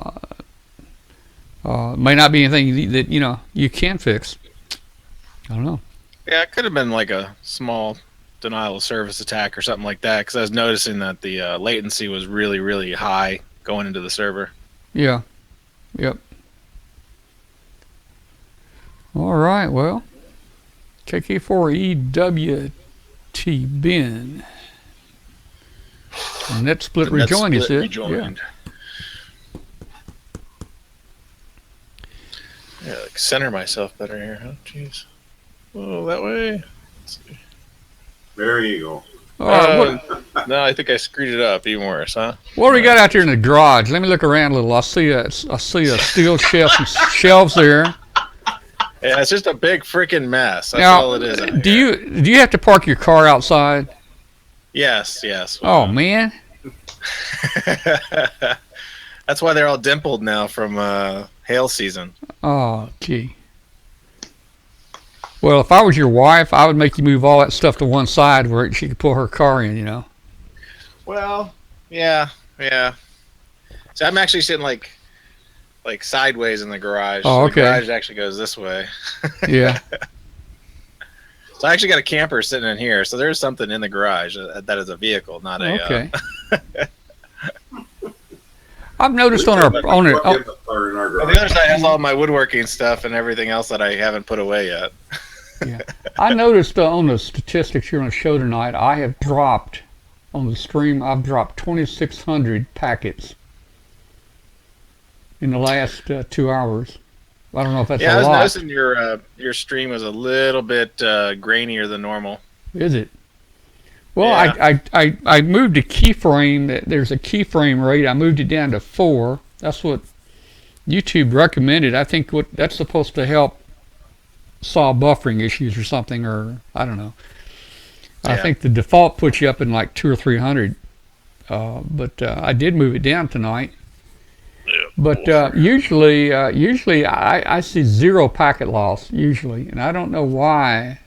not be anything that you can fix. I don't know. Yeah, it could have been like a small denial of service attack or something like that, because I was noticing that the latency was really, really high going into the server. Yeah. Yep. All right. Well, KK4EWT Ben. Net split rejoined, you said? Rejoined. Yeah, center myself better here, huh? Jeez. Oh, that way. There you go. No, I think I screwed it up even worse, huh? What do we got out there in the garage? Let me look around a little. I see a steel shelf, some shelves there. Yeah, it's just a big freaking mess. That's Now, all it is. do you have to park your car outside? Yes. Oh man. That's why they're all dimpled now from hail season. Oh gee. Well, if I was your wife, I would make you move all that stuff to one side where she could pull her car in, you know. Well, yeah. So I'm actually sitting like sideways in the garage. Oh, okay. The garage actually goes this way. Yeah. So I actually got a camper sitting in here. So there's something in the garage that is a vehicle, not a. Okay. I've noticed on the other side has all my woodworking stuff and everything else that I haven't put away yet. Yeah. I noticed on the statistics here on the show tonight, I have dropped on the stream. I've dropped 2,600 packets in the last 2 hours. I don't know if that's a lot. Yeah, I was noticing your stream was a little bit grainier than normal. Is it? Well, yeah. I moved a keyframe. There's a keyframe rate. I moved it down to 4. That's what YouTube recommended. I think that's supposed to help solve buffering issues or something, or I don't know. Yeah. I think the default puts you up in like 200 or 300. But I did move it down tonight. Yeah, but usually I see 0 packet loss usually, and I don't know why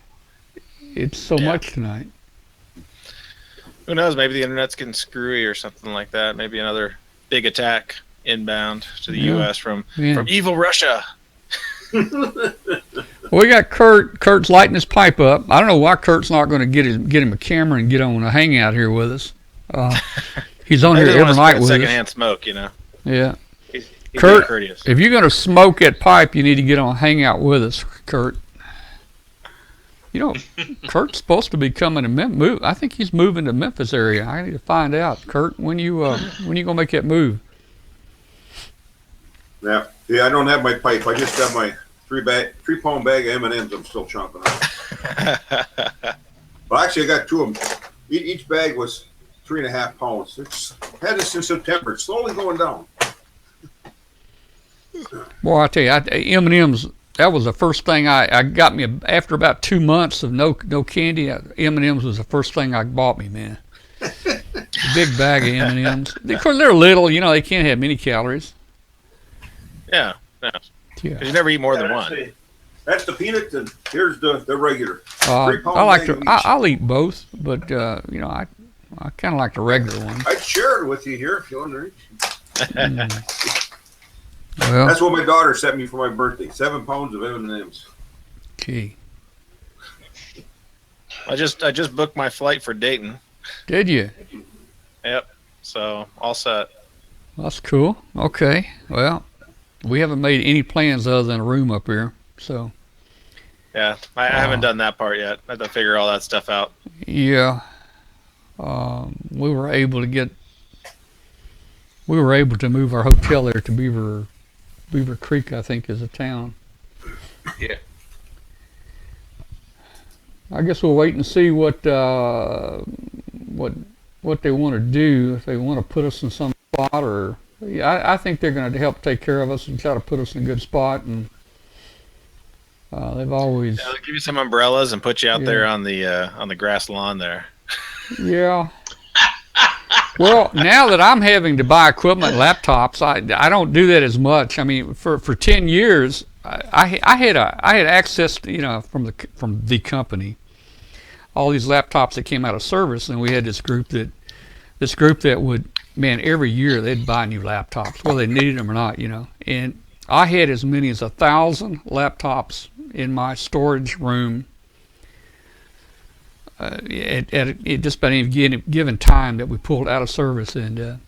it's so much tonight. Who knows? Maybe the internet's getting screwy or something like that. Maybe another big attack inbound to the U.S. from evil Russia. Well, we got Kurt. Kurt's lighting his pipe up. I don't know why Kurt's not going to get him a camera and get on a hangout here with us. He's on here every night with us. Secondhand smoke, you know. Yeah. He's Kurt, courteous. if you're going to smoke that pipe, you need to get on a hangout with us, Kurt. You know, Kurt's supposed to be coming to Memphis. I think he's moving to Memphis area. I need to find out, Kurt. When you gonna make that move? Yeah. I don't have my pipe. I just have my 3-pound bag of M&Ms. I'm still chomping on. Well, actually, I got 2 of them. Each bag was 3.5 pounds. It's had this since September. It's slowly going down. Boy, I tell you, M&Ms. That was the first thing I got me after about 2 months of no candy. M&Ms was the first thing I bought me, man. A big bag of M&Ms. Of course, they're little. You know, they can't have many calories. Yeah. Because you never eat more than one. That's the peanut, and here's the regular. I'll eat both, but you know, I kind of like the regular one. I'd share it with you here if you want to reach. Well, that's what my daughter sent me for my birthday. 7 pounds of M&Ms. Gee. I just booked my flight for Dayton. Did you? Yep. So all set. That's cool. Okay. Well, we haven't made any plans other than a room up here. So. Yeah, I haven't done that part yet. I have to figure all that stuff out. Yeah. We were able to move our hotel there to Beaver Creek, I think, is a town. Yeah. I guess we'll wait and see what they want to do. If they want to put us in some spot, or I think they're going to help take care of us and try to put us in a good spot. And they've always they'll give you some umbrellas and put you out there on the grass lawn there. Yeah. Well, now that I'm having to buy equipment, laptops, I don't do that as much. I mean, for 10 years, I had access to, you know, from the company, all these laptops that came out of service, and we had this group that would, man, every year they'd buy new laptops, whether they needed them or not, you know. And I had as many as 1,000 laptops in my storage room. At just about any given time that we pulled out of service, and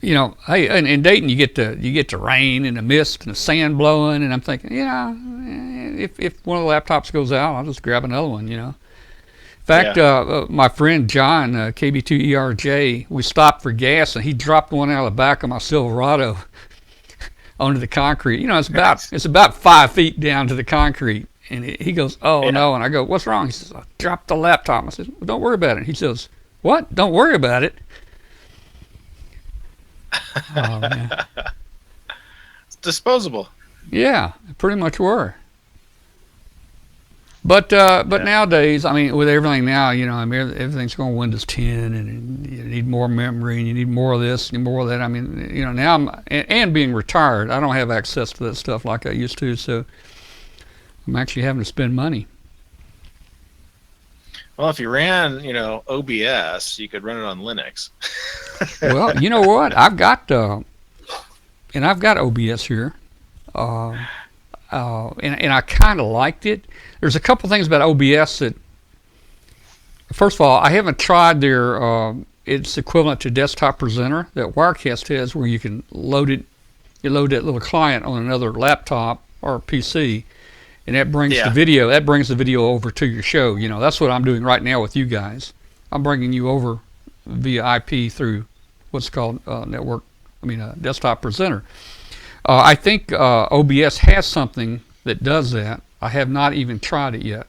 you know, hey, in Dayton you get the rain and the mist and the sand blowing, and I'm thinking, yeah, if one of the laptops goes out, I'll just grab another one, you know. In fact, my friend John, KB2ERJ, we stopped for gas, and he dropped one out of the back of my Silverado onto the concrete. You know, it's about 5 feet down to the concrete. And he goes, oh, no. And I go, what's wrong? He says, I dropped the laptop. I said, well, don't worry about it. He says, what? Don't worry about it? Oh, man. It's disposable. Yeah, it pretty much were. But nowadays, I mean, with everything now, you know, I mean, everything's going Windows 10, and you need more memory, and you need more of this, and more of that. I mean, you know, now and being retired, I don't have access to that stuff like I used to, so I'm actually having to spend money. Well, if you ran, you know, OBS, you could run it on Linux. Well, you know what? I've got OBS here, and I kind of liked it. There's a couple things about OBS that, first of all, I haven't tried their, it's equivalent to Desktop Presenter that Wirecast has, where you can load it, you load that little client on another laptop or PC, and that brings the video, over to your show. You know, that's what I'm doing right now with you guys. I'm bringing you over via IP through what's called Desktop Presenter. I think OBS has something that does that. I have not even tried it yet.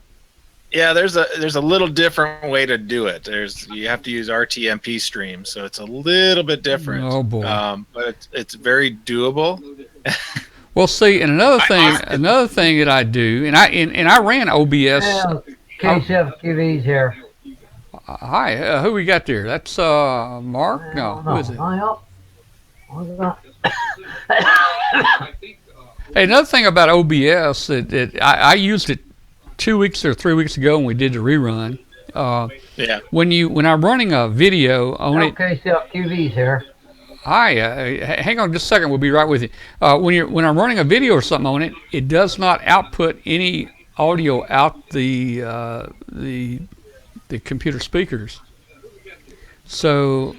Yeah, there's a little different way to do it. You have to use RTMP stream, so it's a little bit different. Oh boy! But it's very doable. Well, see, and another thing that I do, and I ran OBS. KCFQV's here. Hi, who we got there? That's Mark. No, who is it? Hey, another thing about OBS that I used it 2 weeks or 3 weeks ago when we did the rerun. When I'm running a video on it. KCFQV's here. Hi, hang on just a second. We'll be right with you. When I'm running a video or something on it, it does not output any audio out the computer speakers. So.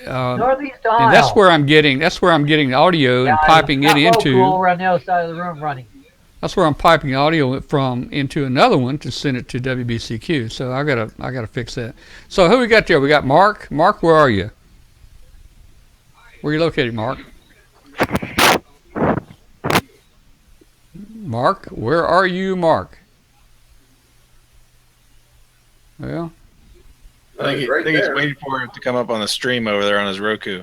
Northeast Ohio. And that's where I'm getting the audio and piping it into. Over on the other side of the room running. That's where I'm piping audio from into another one to send it to WBCQ. So I gotta fix that. So who we got there? We got Mark. Mark, where are you? Where are you located, Mark? Mark, where are you, Mark? Well. I think he's waiting for it to come up on the stream over there on his Roku.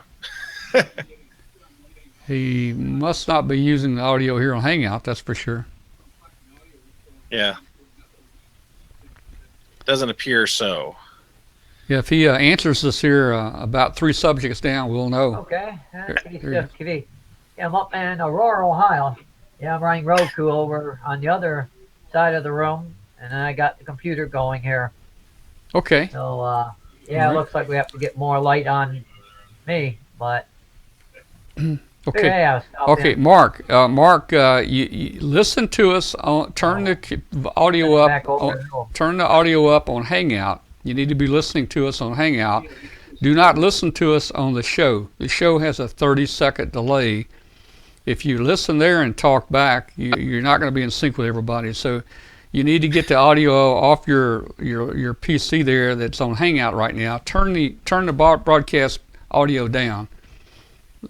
He must not be using the audio here on Hangout, that's for sure. Yeah. Doesn't appear so. Yeah, if he answers us here about 3 subjects down, we'll know. Okay. Yeah, I'm up in Aurora, Ohio. Yeah, I'm running Roku over on the other side of the room, and then I got the computer going here. Okay. So, it looks like we have to get more light on me, but... Okay. Okay, Mark. You listen to us. Turn the audio up. Turn the audio up on Hangout. You need to be listening to us on Hangout. Do not listen to us on the show. The show has a 30-second delay. If you listen there and talk back, you're not going to be in sync with everybody. So you need to get the audio off your PC there that's on Hangout right now. Turn the broadcast audio down.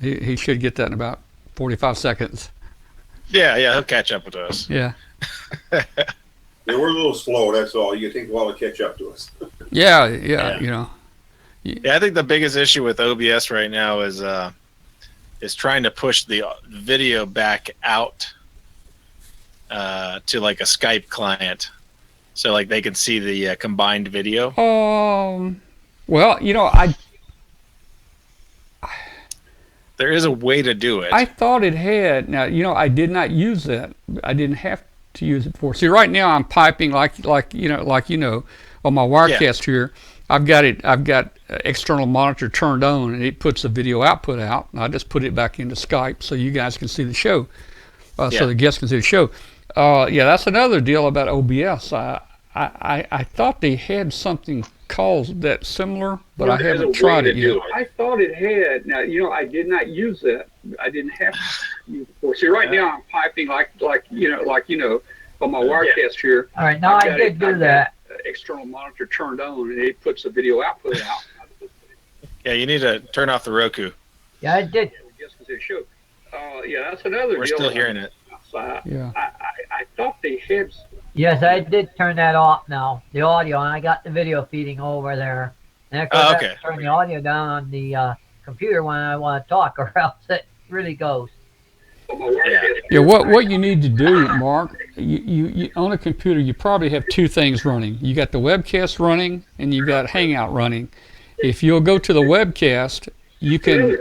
He should get that in about 45 seconds. Yeah, he'll catch up with us. Yeah. Yeah, we're a little slow, that's all. You take a while to catch up to us. Yeah, you know. Yeah, I think the biggest issue with OBS right now is trying to push the video back out to like a Skype client, so like they can see the combined video. Well, you know, there is a way to do it. I thought it had. Now, you know, I did not use that. I didn't have to use it before. See, right now I'm piping like you know on my Wirecast here. I've got external monitor turned on, and it puts the video output out. And I just put it back into Skype so you guys can see the show, so the guests can see the show. That's another deal about OBS. I thought they had something called that similar, but I haven't tried it yet. I thought it had. Now, you know, I did not use that. I didn't have to use it before. See, right now I'm piping like you know on my Wirecast here. All right, now I did do that. External monitor turned on, and it puts the video output out. Yeah, you need to turn off the Roku. Yeah, I did. That's another deal. We're still hearing it. I thought they had. Yes, I did turn that off now, the audio, and I got the video feeding over there. And of course, I have to turn the audio down on the computer when I want to talk, or else it really goes. Yeah. What you need to do, Mark, you on a computer, you probably have two things running. You got the webcast running, and you got Hangout running. If you'll go to the webcast, you can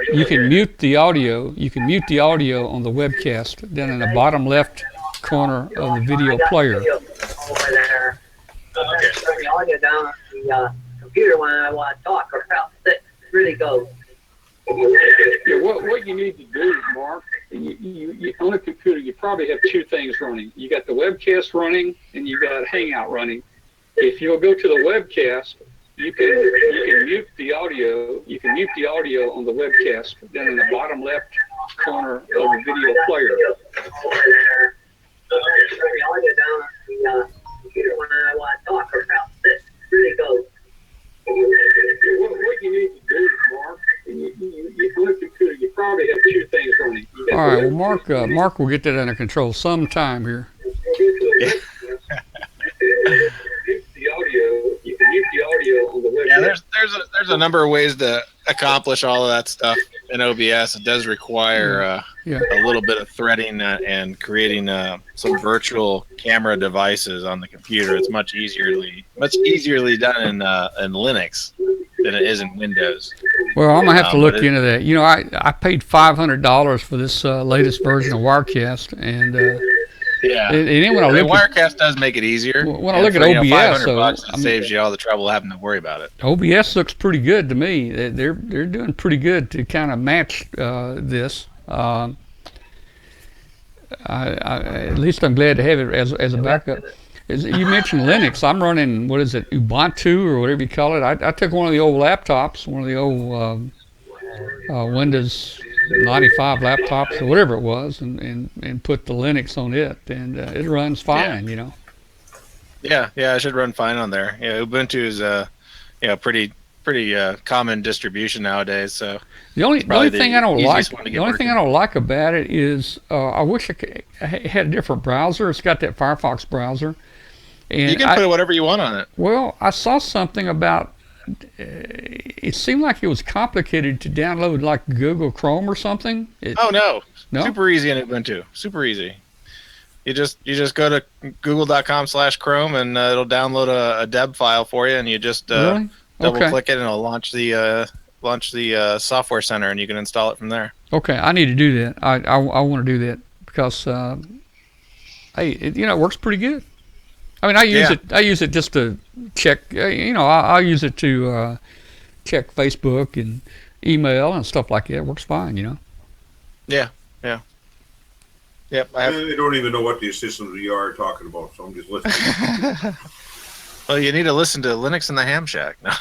mute the audio. You can mute the audio on the webcast. Then in the bottom left corner of the video player. Over there. Turn the audio down on the computer when I want to talk, or else it really goes. Yeah, what you need to do, Mark, you on a computer, you probably have two things running. You got the webcast running, and you got Hangout running. If you'll go to the webcast, you can mute the audio. You can mute the audio on the webcast. Then in the bottom left corner of the video player. Over there. Turn the audio down on the computer when I want to talk, or else it really goes. What you need to do, Mark, you on a computer, you probably have two things running. All right, well, Mark will get that under control sometime here. Yeah, there's a number of ways to accomplish all of that stuff in OBS. It does require a little bit of threading and creating some virtual camera devices on the computer. It's much easierly done in Linux than it is in Windows. Well, I'm gonna have to look into that. You know, I paid $500 for this latest version of Wirecast, and then when I look Wirecast does make it easier. When I look at OBS, it saves you all the trouble having to worry about it. OBS looks pretty good to me. They're doing pretty good to kind of match this. At least I'm glad to have it as a backup. You mentioned Linux. I'm running, what is it, Ubuntu or whatever you call it. I took one of the old laptops, one of the old Windows 95 laptops or whatever it was, and put the Linux on it, and it runs fine, you know. Yeah, it should run fine on there. Yeah, Ubuntu is pretty common distribution nowadays. So the only thing I don't like about it is I wish I had a different browser. It's got that Firefox browser, and you can put whatever you want on it. Well, I saw something about. It seemed like it was complicated to download, like Google Chrome or something. No, super easy in Ubuntu. Super easy. You just go to google.com/Chrome and it'll download a deb file for you, and you just really? Double click it and it'll launch the software center, and you can install it from there. Okay, I need to do that. I want to do that because it works pretty good. I mean, I use it just to check. I'll use it to check Facebook and email and stuff like that. It works fine, you know. Yeah. Yep. I don't even know what these systems you are talking about, so I'm just listening. Well, you need to listen to Linux in the Ham Shack. No.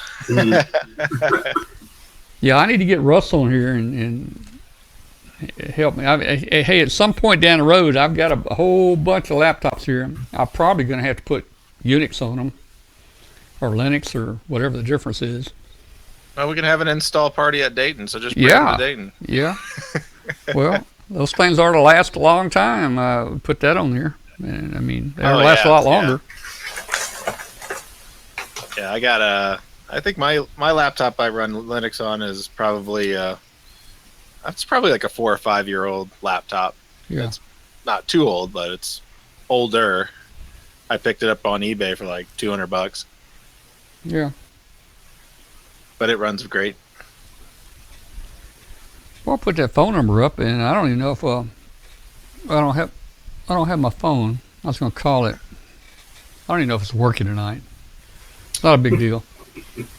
Yeah, I need to get Russ on here and help me. Hey, at some point down the road, I've got a whole bunch of laptops here. I'm probably going to have to put Unix on them, or Linux, or whatever the difference is. Well, we can have an install party at Dayton, so just bring them to Dayton. Yeah. Well, those things are to last a long time. Put that on there. And, I mean, they'll last a lot longer. Yeah, I think my laptop I run Linux on is probably it's probably like a 4 or 5 year old laptop. Yeah. It's not too old, but it's older. I picked it up on eBay for like $200. Yeah. But it runs great. Well, I'll put that phone number up, and I don't even know if I don't have my phone. I was going to call it. I don't even know if it's working tonight. It's not a big deal.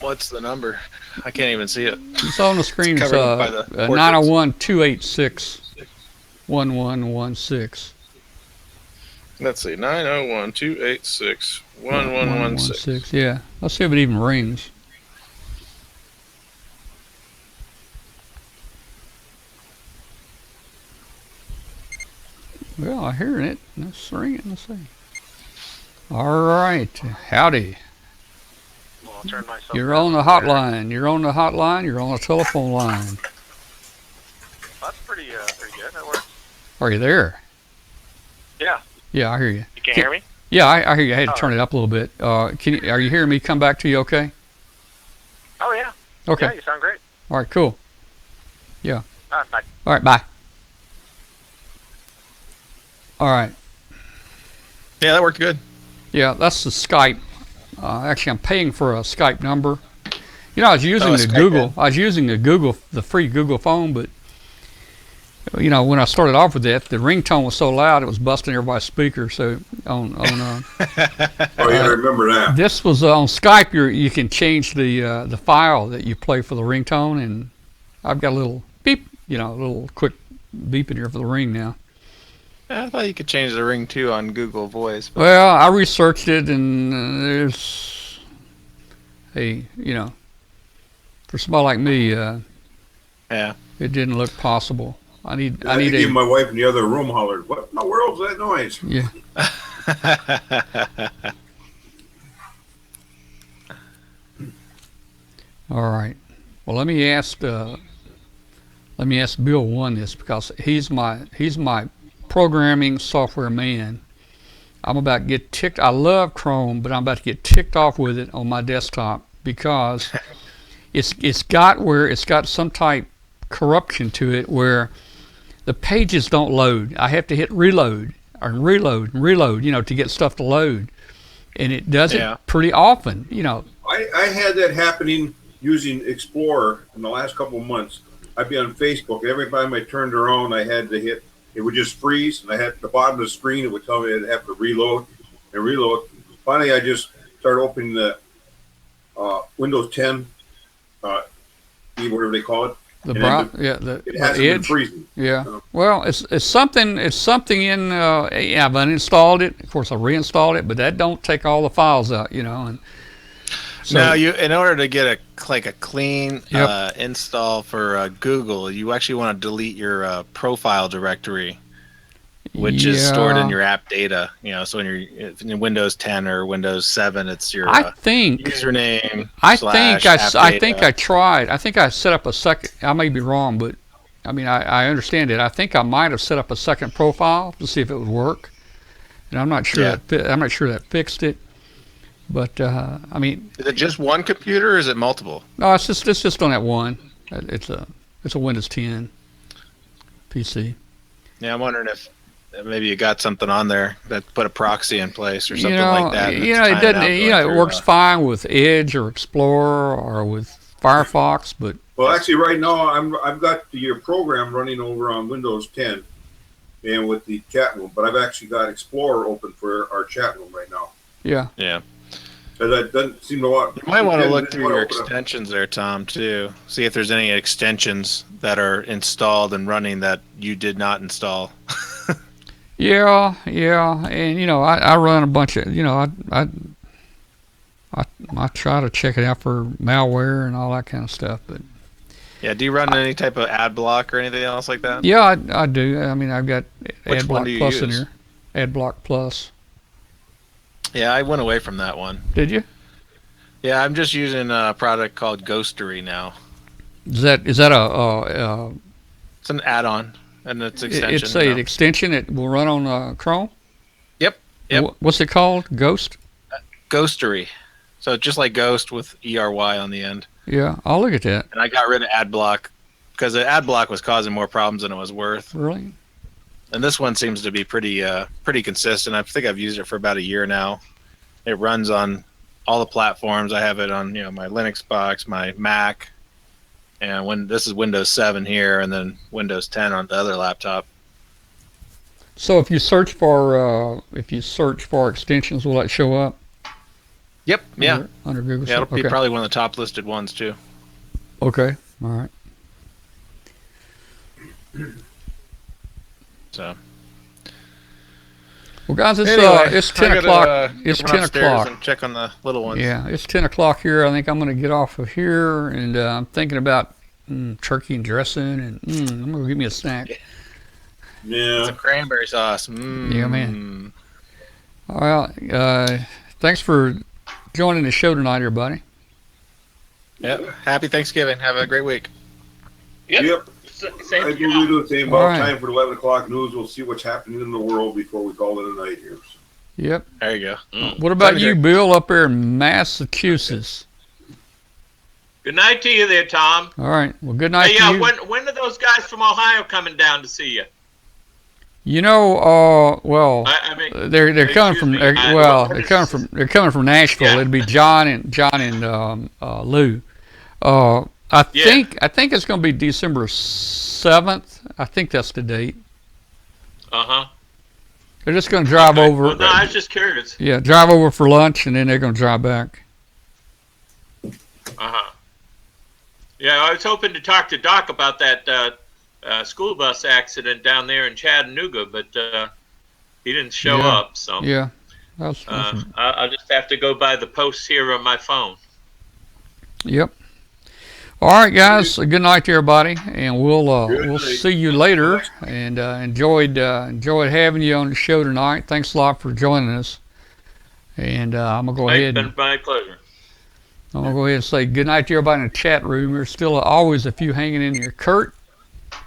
What's the number? I can't even see it. It's on the screen. It's 901-286-1116. Let's see, 901-286-1116. Yeah, let's see if it even rings. Well, I hear it. Let's ring it. Let's see. All right. Howdy. You're on the hotline. You're on the hotline. You're on the telephone line. That's pretty good. That works. Are you there? Yeah. Yeah, I hear you. You can hear me? Yeah, I hear you. I had to turn it up a little bit. Are you hearing me come back to you okay? Oh, yeah. Okay. Yeah, you sound great. All right, cool. Yeah. All right, bye. All right, bye. All right. Yeah, that worked good. Yeah, that's the Skype. Actually, I'm paying for a Skype number. You know, I was using the Google. I was using the free Google phone, but you know, when I started off with that, the ringtone was so loud it was busting everybody's speaker. So on oh yeah, I remember that. This was on Skype. You can change the file that you play for the ringtone, and I've got a little beep, you know, a little quick beep in here for the ring now. I thought you could change the ring too on Google Voice. But. Well, I researched it, and there's you know, for somebody like me, yeah, it didn't look possible. I need even my wife in the other room hollered, "What in the world's that noise?" Yeah. All right. Well, let me ask Bill One this, because he's my programming software man. I'm about to get ticked. I love Chrome, but I'm about to get ticked off with it on my desktop because it's got some type corruption to it where the pages don't load. I have to hit reload and reload and reload, you know, to get stuff to load, and it does it pretty often, you know. I had that happening using Explorer in the last couple of months. I'd be on Facebook, and every time I turned around, I had to hit. It would just freeze, and I had at the bottom of the screen. It would tell me I'd have to reload and reload. Finally, I just started opening the Windows 10, whatever they call it. It has been freezing. Yeah. So. Well, it's something in. I've uninstalled it. Of course, I reinstalled it, but that don't take all the files out, you know. And so, now, in order to get a clean install for Google, you actually want to delete your profile directory, which is stored in your app data. You know, so when you're in Windows 10 or Windows 7, it's your username. I think I tried. I think I set up a second. I may be wrong, but I mean I understand it. I think I might have set up a second profile to see if it would work, and I'm not sure that fixed it. But I mean, is it just one computer or is it multiple? No, it's just on that one. It's a Windows 10 PC. Yeah, I'm wondering if maybe you got something on there that put a proxy in place or something like that. You know, it doesn't. You know, it works fine with Edge or Explorer or with Firefox, but well, actually, right now I've got your program running over on Windows 10 and with the chat room, but I've actually got Explorer open for our chat room right now. Yeah. Yeah. That doesn't seem to want. You might want to look through your extensions there, Tom, too. See if there's any extensions that are installed and running that you did not install. Yeah, and you know, I run a bunch of, you know, I try to check it out for malware and all that kind of stuff, but. Yeah, do you run any type of ad block or anything else like that? Yeah, I do. I mean, I've got Which one AdBlock do you Plus use? in here. AdBlock Plus. Yeah, I went away from that one. Did you? Yeah, I'm just using a product called Ghostery now. Is that it's an add-on, and it's extension. It's an extension. It will run on Chrome. Yep. What's it called? Ghost. Ghostery. So just like Ghost with ERY on the end. Yeah, I'll look at that. And I got rid of AdBlock because the AdBlock was causing more problems than it was worth. Really? And this one seems to be pretty consistent. I think I've used it for about a year now. It runs on all the platforms. I have it on my Linux box, my Mac, and when this is Windows 7 here, and then Windows 10 on the other laptop. So if you search for extensions, will that show up? Yep. Yeah. Under Google. Yeah, it'll be probably one of the top listed ones too. Okay. All right. So. Well, guys, it's 10 o'clock. It's 10 o'clock. And check on the little ones. Yeah, it's 10 o'clock here. I think I'm going to get off of here, and I'm thinking about turkey and dressing, and I'm going to give me a snack. Yeah. Some cranberry sauce. Yeah, man. Well, thanks for joining the show tonight, everybody. Yep. Happy Thanksgiving. Have a great week. Yep. Same I think we'll do the same. About time for the 11 o'clock news. We'll see what's happening in the world before we call it a night here. Yep. There you go. What about you, Bill, up there in Massachusetts? Good night to you there, Tom. All right. Well, good night to you. When are those guys from Ohio coming down to see you? You know, they're coming from they're coming from Nashville. Yeah. It'll be John and Lou. I think it's going to be December 7th. I think that's the date. They're just going to drive over. Well, no, I was just curious. Yeah, drive over for lunch, and then they're going to drive back. Yeah, I was hoping to talk to Doc about that school bus accident down there in Chattanooga, but he didn't show up. So yeah, I'll just have to go by the posts here on my phone. Yep. All right, guys. Good night to everybody, and we'll see you later. And enjoyed having you on the show tonight. Thanks a lot for joining us. And I'm gonna go ahead. It's been my pleasure. I'm gonna go ahead and say good night to everybody in the chat room. There's still always a few hanging in here. Kurt.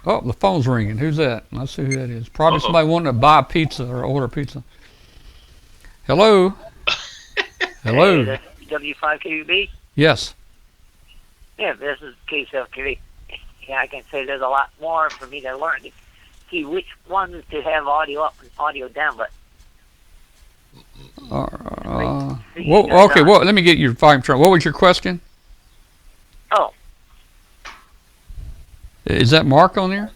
Oh, the phone's ringing. Who's that? Let's see who that is. Probably somebody wanting to buy pizza or order pizza. Hello. Hello. Hey, W5KUB? Yes. Yeah, this is KCLKV. Yeah, I can say there's a lot more for me to learn to see which ones to have audio up and audio down, but... okay, well, let me get your volume turned. What was your question? Oh. Is that Mark on there?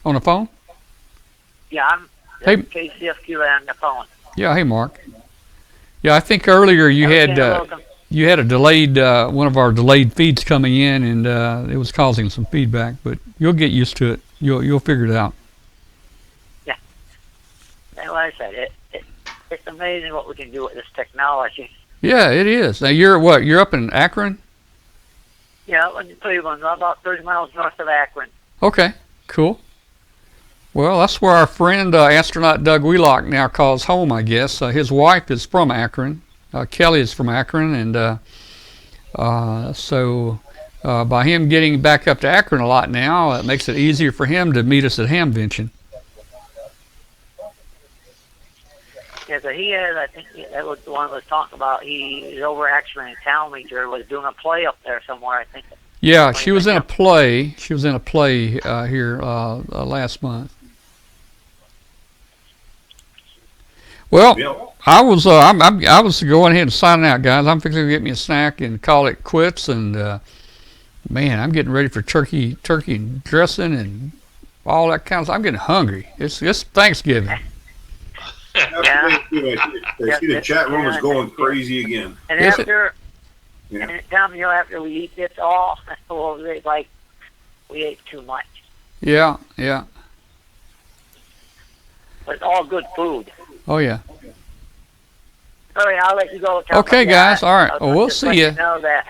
On the phone? Yeah, I'm KCFQ on the phone. Yeah, hey, Mark. Yeah, I think earlier you had a delayed, one of our delayed feeds coming in, and it was causing some feedback, but you'll get used to it. You'll figure it out. Yeah. And like I said, it's amazing what we can do with this technology. Yeah, it is. Now, you're up in Akron? Yeah, in Cleveland, about 30 miles north of Akron. Okay, cool. Well, that's where our friend astronaut Doug Wheelock now calls home, I guess. His wife is from Akron. Kelly is from Akron, and so by him getting back up to Akron a lot now, it makes it easier for him to meet us at Hamvention. Yeah, so he has, I think that was the one I was talking about. He is over actually in Talmadge, was doing a play up there somewhere, I think. Yeah, she was in a play. She was in a play here last month. Well, I was going ahead and signing out, guys. I'm fixing to get me a snack and call it quits. And man, I'm getting ready for turkey and dressing and all that kind of stuff. I'm getting hungry. It's Thanksgiving. I see the chat room is going crazy again. And after we eat this all, like we ate too much. Yeah. But it's all good food. Oh yeah. All right, I'll let you go. Okay, guys. All right. Well, we'll see you. Know that.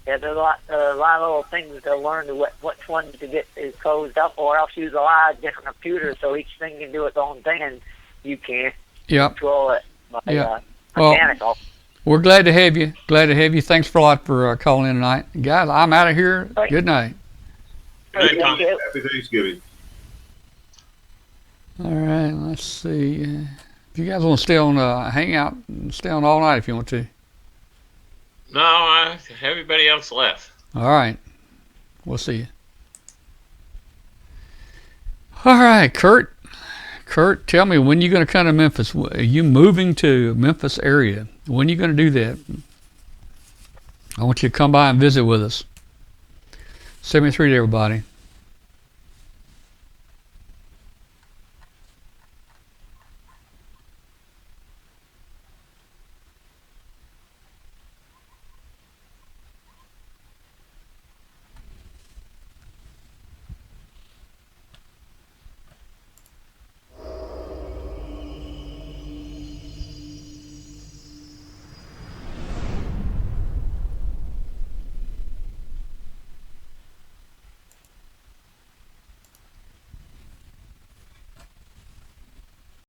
Yeah, there's a lot of little things to learn to which one to get closed up, or else use a lot of different computers so each thing can do its own thing, and you can't control it by mechanical. We're glad to have you. Thanks a lot for calling in tonight, guys. I'm out of here. Right. Good night. Good night, Tom. Happy Thanksgiving. All right. Let's see. If you guys want to stay on hangout, stay on all night if you want to. No, everybody else left. All right. We'll see you. All right, Kurt. Kurt, tell me, when you going to come to Memphis? Are you moving to Memphis area? When are you going to do that? I want you to come by and visit with us. 73 to everybody.